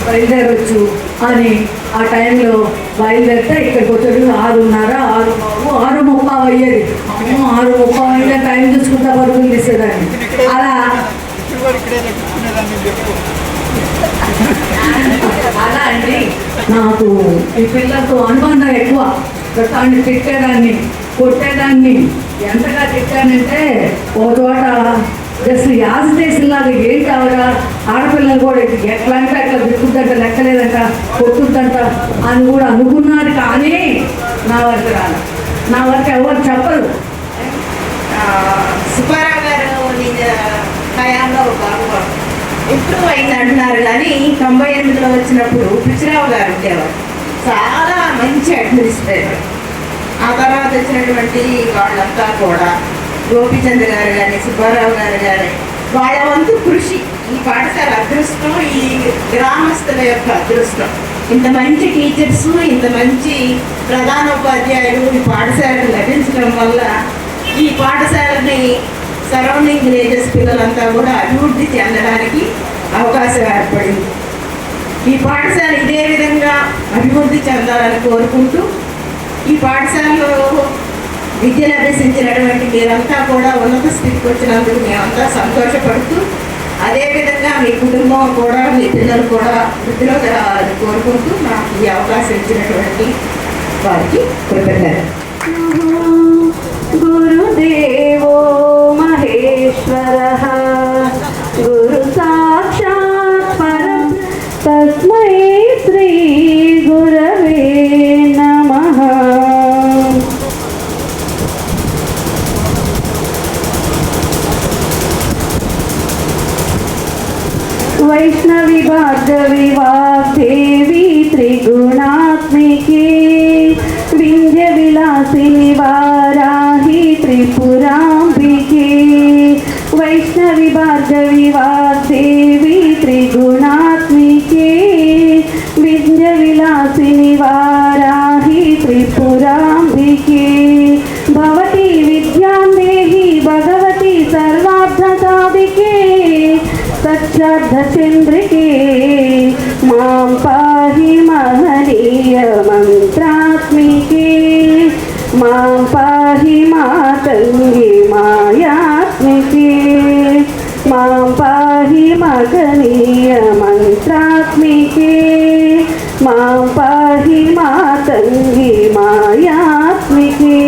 బయలుదేరవచ్చు అని ఆ టైంలో బయలుదేరితే ఇక్కడికి వచ్చేది 6:30, 6:30 అయ్యేది. 6:30 అయ్యే టైం చూసుకుంటా పరుగులు తీసేదాన్ని. అలా అలా అండి నాకు ఈ పిల్లలతో అనుబంధం ఎక్కువ. ప్రతాన్ని తిట్టేదాన్ని, కొట్టేదాన్ని. ఎంతగా తిట్టానంటే ఒక చోట జస్ట్ యాజిటేషన్లాగా ఏంటి ఆవిడ ఆడపిల్లలు కూడా ఎట్లా అంటే అట్లా తిట్టుద్దంట, లెక్కలేదంట, కొట్టుద్దంట అని కూడా అనుకున్నారు. కానీ నా వరకు రాదు, నా వరకు ఎవరు చెప్పరు. సుబ్బారావు గారు హయాంలో బాగా ఇంప్రూవ్ అయింది అంటున్నారు. కానీ 98లో వచ్చినప్పుడు పిచ్చిరావు గారు ఉండేవారు, చాలా మంచి అడ్మినిస్ట్రేటర్. ఆ తర్వాత వచ్చినటువంటి వాళ్ళంతా కూడా గోపీచంద్ గారు కానీ సుబ్బారావు గారు కానీ వాళ్ళ వంతు కృషి, ఈ పాఠశాల అదృష్టం, ఈ గ్రామస్తుల యొక్క అదృష్టం. ఇంత మంచి టీచర్స్, ఇంత మంచి ప్రధానోపాధ్యాయులు ఈ పాఠశాలకు లభించడం వల్ల ఈ పాఠశాలని సరౌండింగ్ విలేజెస్ పిల్లలంతా కూడా అభివృద్ధి చెందడానికి అవకాశం ఏర్పడింది. ఈ పాఠశాల ఇదే విధంగా అభివృద్ధి చెందాలని కోరుకుంటూ, ఈ పాఠశాలలో విద్యను అభ్యసించినటువంటి మీరంతా కూడా ఉన్నత స్థితికి వచ్చినందుకు మేమంతా సంతోషపడుతూ, అదేవిధంగా మీ కుటుంబం కూడా, మీ పిల్లలు కూడా వృద్ధిలోకి రావాలని కోరుకుంటూ నాకు ఈ అవకాశం ఇచ్చినటువంటి వారికి కృతజ్ఞతలు. గురుదేవో మహేశ్వరః గురు సాక్షాత్ పరం తస్మై శ్రీ గురవే నమః. వైష్ణవి భార్గవి వాగ్దేవి త్రిగుణాత్మికే వింధ్య విలాసిని వారాహి త్రిపురాంబికే. వైష్ణవి భార్గవి వాగ్దేవి త్రిగుణాత్మికే వింధ్య విలాసిని వారాహి త్రిపురాంబికే. భవతి విద్యాం దేహి భగవతి సర్వార్థ సాధికే సత్యార్థచంద్రికే. మాం పాహి మహనీయ మంత్రాత్మికే. మాం పాహి మాతంగి మాయాత్మికే. మాం పాహి మహనీయ మంత్రాత్మికే. మాం పాహి మాతంగి మాయాత్మికే.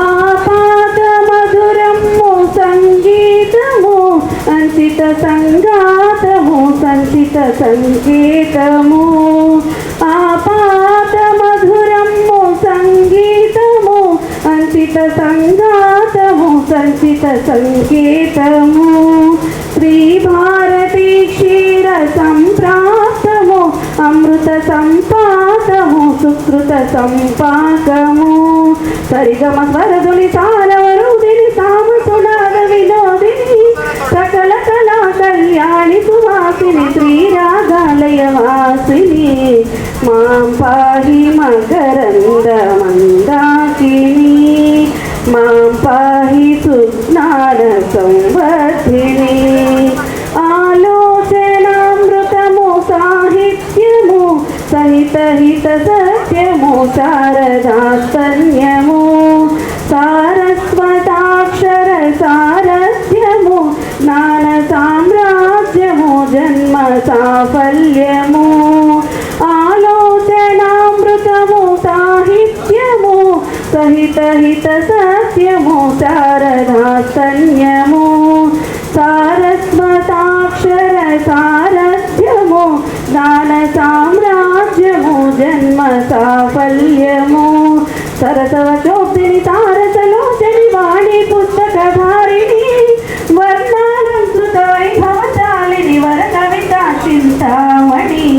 ఆపాద మధురము సంగీతము అంచిత సంగాతము సంచిత సంకేతము. ఆపాద మధురము సంగీతము అంచిత సంగాతము సంచిత సంకేతము. శ్రీ భారతీ క్షీర సంప్రాప్తము అమృత సంపాతము సుకృత సంపాకము. సరిగమ స్వరదుని సారవరుదిని సామసునాద వినోదిని సకల కళా కళ్యాణి సువాసిని శ్రీరాగాలయ వాసిని. మాం పాహి మకరంద మందాకిని. మాం పాహి సుజ్ఞాన సంవర్ధిని. ఆలోచనామృతము సాహిత్యము సహిత హిత సత్యము శారదాస్తన్యము. సారస్వతాక్షర సారథ్యము జ్ఞాన సామ్రాజ్యము జన్మ సాఫల్యము. ఆలోచనామృతము సాహిత్యము సహిత హిత సత్యము శారదాస్తన్యము. సారస్వతాక్షర సారథ్యము జ్ఞాన సామ్రాజ్యము జన్మ సాఫల్యము. సరసవచోక్తిని తారసలోచని వాణి పుస్తకధారిణి వర్ణాలంకృత వైభవశాలిని వర కవితా చింతామణి.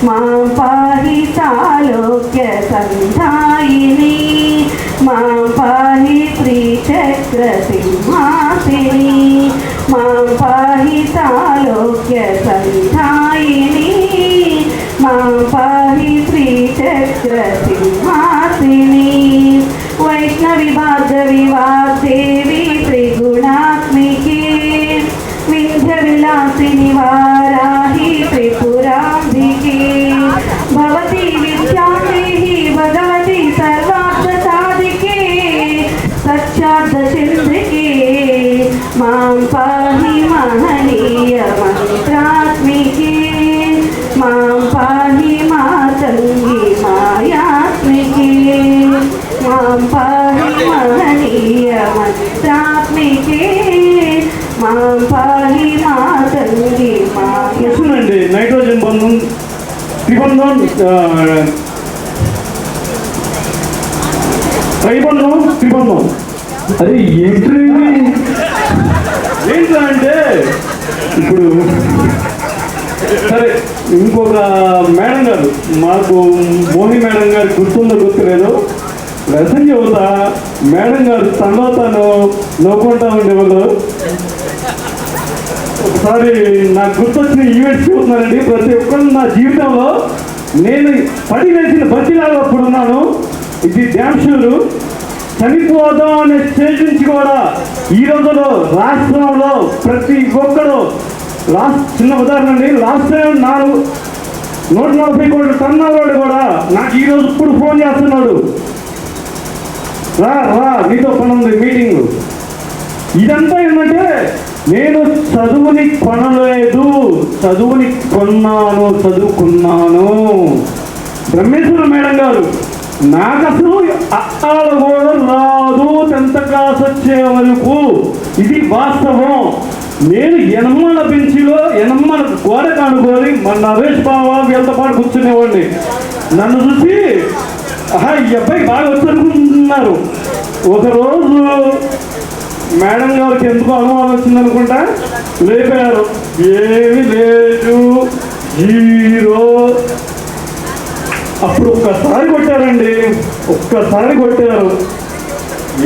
మాం పాహి సాలోక్య సంధాయిని. మాం పాహి శ్రీచక్ర సింహాసిని. మాం పాహి సాలోక్య సంధాయిని. మాం పాహి శ్రీచక్ర సింహాసిని. వైష్ణవి భార్గవి వాగ్దేవి త్రిగుణాత్మికే వింధ్య విలాసిని వారాహి మాం పాహి మహనీయ మంత్రాత్మికే మాం పాహి మాతంగి మాయాత్మికే మాం పాహి మహనీయ మంత్రాత్మికే మాం పాహి మాతంగి మాయా. వస్తుందండి నైట్రోజన్ బంధం త్రిబంధం త్రైబంధం త్రిబంధం. అదే ఏంటి ఏంటా అంటే ఇప్పుడు సరే ఇంకొక మేడం గారు మాకు మోహి మేడం గారు గుర్తుందో గుర్తులేదు లెసన్ చెబుతా మేడం గారు తనలో తను నవ్వుకుంటా ఉండేవాళ్ళు. ఒకసారి నాకు గుర్తొచ్చిన ఈవెంట్స్ చూస్తున్నానండి. ప్రతి ఒక్కరు నా జీవితంలో నేను పడి వేసిన బతిలాగా అప్పుడు ఉన్నాను. ఇది డ్యామ్ షూరు చనిపోదాం అనే స్టేజ్ నుంచి కూడా ఈ రోజులో రాష్ట్రంలో ప్రతి ఒక్కరు చిన్న ఉదాహరణ అండి, లాస్ట్ టైం 140 కోట్ల టర్నోవర్ కూడా నాకు ఈరోజు ఇప్పుడు ఫోన్ చేస్తున్నాడు, రా నీతో పని ఉంది మీటింగ్. ఇదంతా ఏంటంటే నేను చదువుని కొనలేదు, చదువుని కొన్నాను, చదువుకున్నాను. బ్రహ్మేశ్వర మేడం గారు నాకు అసలు అట్టాలు కూడా రాదు 10th క్లాస్ వచ్చే వరకు. ఇది వాస్తవం. నేను ఎనమ్మల బెంచిలో ఎనమ్మల గోడ కానుకొని మన నరేష్ బాబా వీళ్ళతో పాటు కూర్చునేవాడిని. నన్ను చూసి ఈ అబ్బాయి బాగా వచ్చనుకుంటున్నారు. ఒకరోజు మేడం గారికి ఎందుకు అనుమానం వచ్చిందనుకుంటా లేపారు, ఏమీ లేదు 0. అప్పుడు ఒక్కసారి కొట్టారండి, ఒక్కసారి కొట్టారు.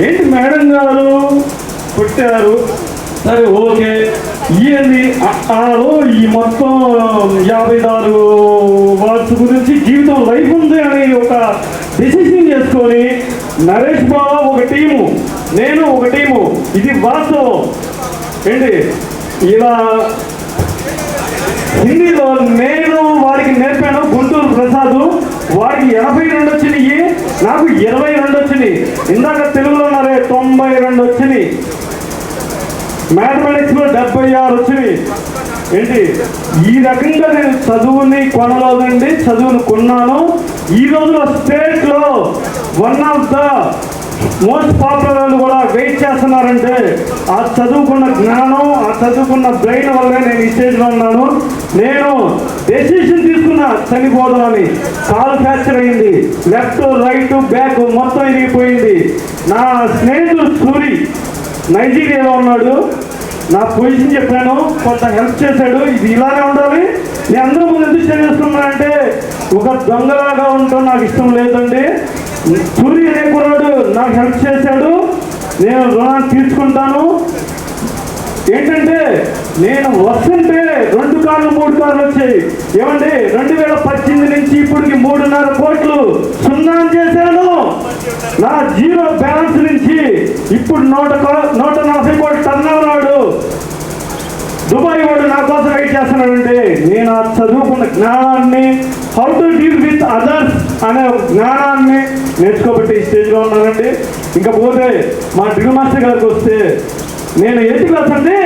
ఏంటి మేడం గారు కొట్టారు, సరే ఓకే. ఏంది ఈ మొత్తం 54 వర్డ్స్ గురించి జీవితం లైఫ్ ఉంది అని ఒక డిసిషన్ చేసుకొని నరేష్ బాబా ఒక టీము, నేను ఒక టీము. ఇది వాస్తవం ఏంటి. ఇలా హిందీలో నేను వాడికి నేర్పాను. గుంటూరు ప్రసాద్ వాడికి 82 వచ్చినాయి, నాకు 22 వచ్చినాయి. ఇందాక తెలుగులో 92 వచ్చినాయి. మ్యాథమెటిక్స్లో 76 వచ్చినాయి. ఏంటి ఈ రకంగా నేను చదువుని కొనలేదండి, చదువుని కొన్నాను. ఈ రోజులో స్టేట్లో 1 ఆఫ్ ద మోస్ట్ పాపులర్ కూడా వెయిట్ చేస్తున్నారంటే ఆ చదువుకున్న జ్ఞానం, ఆ చదువుకున్న బ్రెయిన్ వల్లే నేను ఈ స్టేజ్లో ఉన్నాను. నేను డెసిషన్ తీసుకున్నా చనిపోదామని. కాలు ఫ్రాక్చర్ అయింది, లెఫ్ట్ రైట్ బ్యాక్ మొత్తం ఇరిగిపోయింది. నా స్నేహితుడు సూరి నైజీరియాలో ఉన్నాడు. నా పొజిషన్ చెప్పాను, కొంత హెల్ప్ చేశాడు. ఇది ఇలానే ఉండాలి. నేను అందరూ ముందు ఎందుకు చేసుకున్నానంటే ఒక దొంగలాగా ఉండటం నాకు ఇష్టం లేదండి. సూర్య అనే కుర్రాడు నాకు హెల్ప్ చేశాడు, నేను రుణాన్ని తీసుకుంటాను. ఏంటంటే నేను వస్తుంటే 2 కార్లు 3 కార్లు వచ్చాయి. ఏమండి 2018 నుంచి ఇప్పటికి 3.5 కోట్లు సున్నాం చేశాను. నా 0 బ్యాలెన్స్ నుంచి ఇప్పుడు 140 కోట్లు టర్నోవర్ వాడు దుబాయ్ వాడు నా కోసం వెయిట్ చేస్తున్నాడంటే నేను ఆ చదువుకున్న జ్ఞానాన్ని, how to deal with others అనే జ్ఞానాన్ని నేర్చుకోబట్టి ఈ స్టేజ్లో ఉన్నానండి. ఇంకా పోతే మా డ్రిల్ మాస్టర్ గారికి వస్తే నేను 8th క్లాస్ అండి.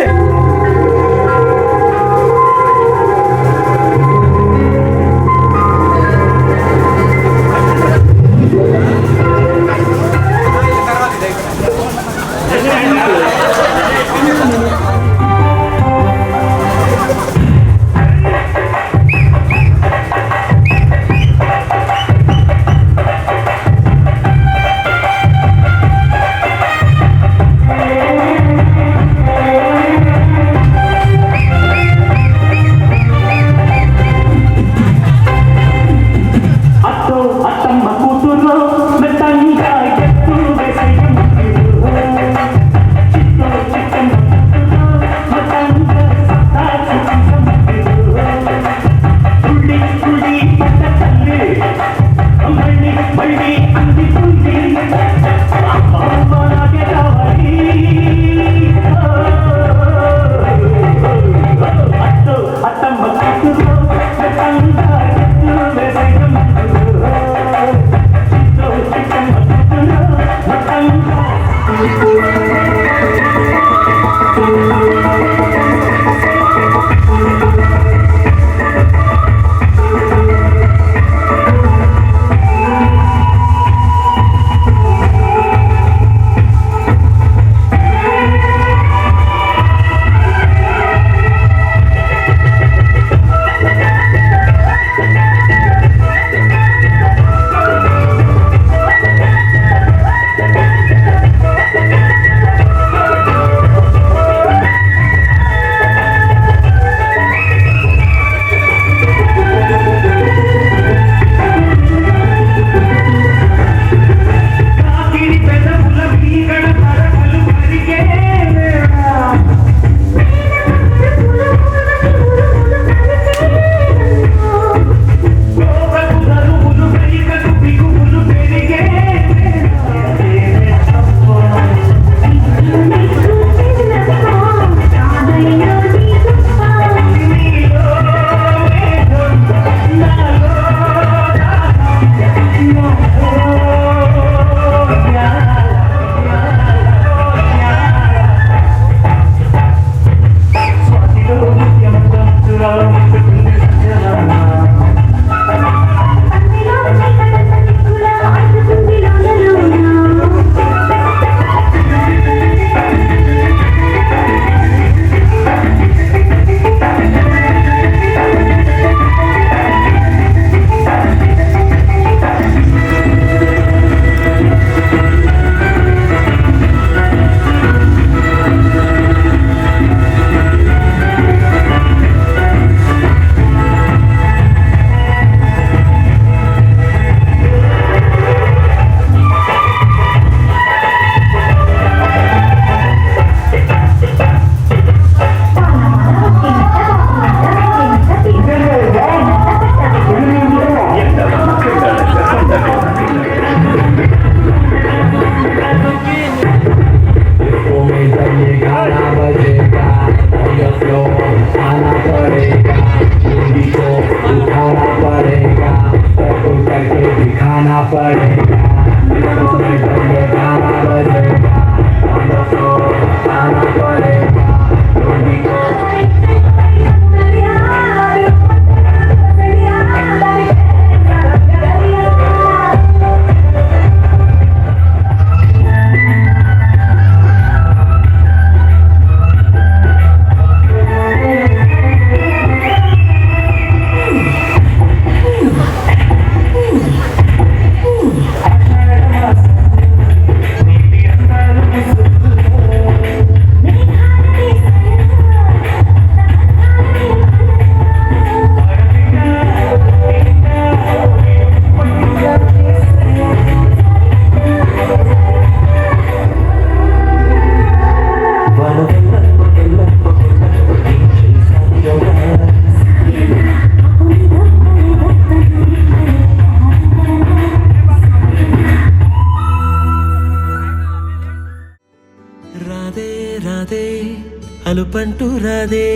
అలుపంటూ రాదే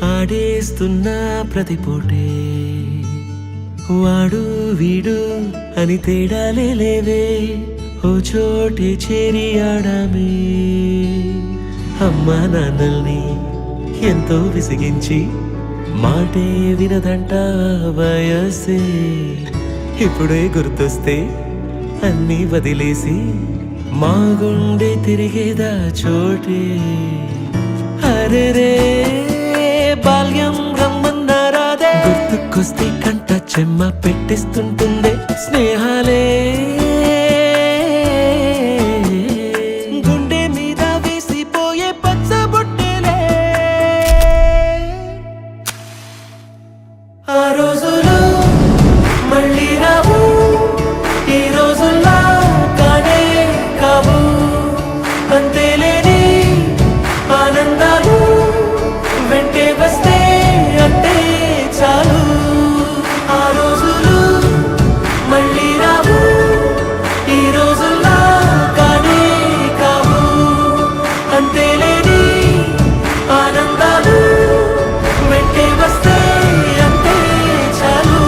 ఆడేస్తున్నా ప్రతి పూటే వాడు వీడు అని తేడాలే లేవే ఓ చోటే చేరి ఆడామే అమ్మా నాన్నల్ని ఎంతో విసిగించి మాటే వినదంట వయసే ఇప్పుడే గుర్తొస్తే అన్నీ వదిలేసి మా గుండె తిరిగేదా చోటే అరే రే బాల్యం రమ్మన్నారాదే గుర్తుకొస్తే కంట చెమ్మ పెట్టిస్తుంటుందే స్నేహాలే గుండె మీద వేసిపోయే పచ్చబొట్టెలే ఆ రోజులు మళ్ళీ రావు ఈ రోజుల్లా కానే కావు అంతేలేని ఆనందాలు వెంటే వస్తే అంటే చాలు ఆ రోజులు మళ్ళీ రావు ఈ రోజుల్లా కానే కావు అంతేలేని ఆనందాలు వెంటే వస్తే అంటే చాలు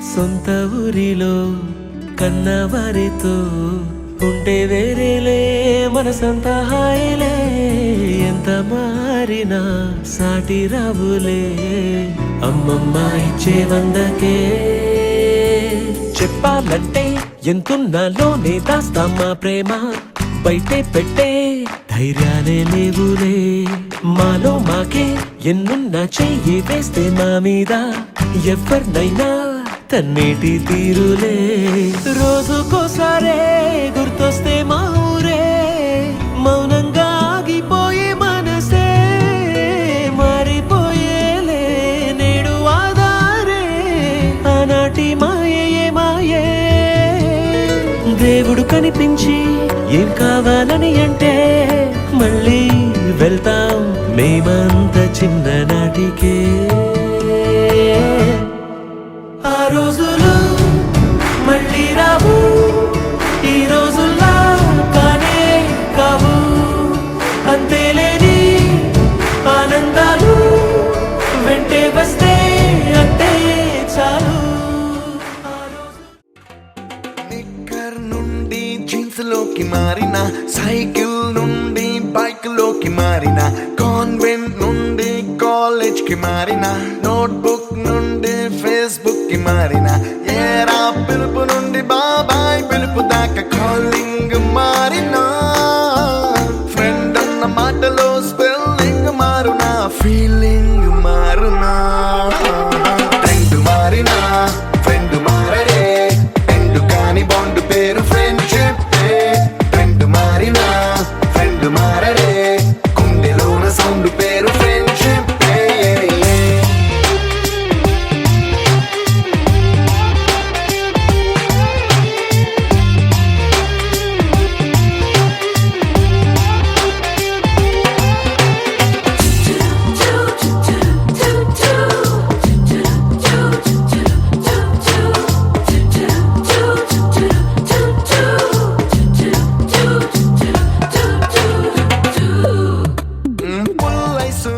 సొంత ఊరిలో కన్నవారితో ఉంటే వేరేలే మనసంత హాయిలే ఎంత మారినా సాటి రావులే అమ్మమ్మ ఇచ్చే వందకే చెప్పాలంటే ఎంతున్నాలోనే దాస్తామా ప్రేమ బయటే పెట్టే ధైర్యాలే లేవులే మాలో మాకే ఎన్నున్నా చెయ్యి వేస్తే మా మీద ఎవరినైనా తన్నేటి తీరులే రోజుకోసారే గుర్తొస్తే మా ఊరే మౌనంగా ఆగిపోయే మనసే మారిపోయేలే నేడు ఆధారే ఆనాటి మాయే మాయే దేవుడు కనిపించి ఏం కావాలని అంటే మళ్ళీ వెళ్తాం మేమంత చిన్ననాటికే ఆ రోజులు మళ్ళీ రావు ఈ రోజుల్లా కానే కావు అంతేలేని ఆనందాలు వెంటే వస్తే అంటే చాలు నిక్కర్ నుండి జీన్స్ లోకి మారిన సైకిల్ నుండి బైక్ లోకి మారిన కాన్వెంట్ నుండి కాలేజ్ కి మారిన నోట్బుక్ నుండి ఫేస్బుక్ కి మారిన ఏరా పిలుపు నుండి బాబాయ్ పిలుపు దాకా కాలింగ్ మారిన ఫ్రెండ్ అన్న మాటలో స్పెల్లింగ్ మారునా ఫీలింగ్ మారునా ట్రెండ్ మారినా ఫ్రెండ్ మారడే ఎండు కాని బాండ్ పేరు ఫ్రెండ్షిప్ ట్రెండ్ మారినా ఫ్రెండ్ మారడే గుండెలోన సౌండ్ పేరు ఫ్రెండ్షిప్ పుల్లైసు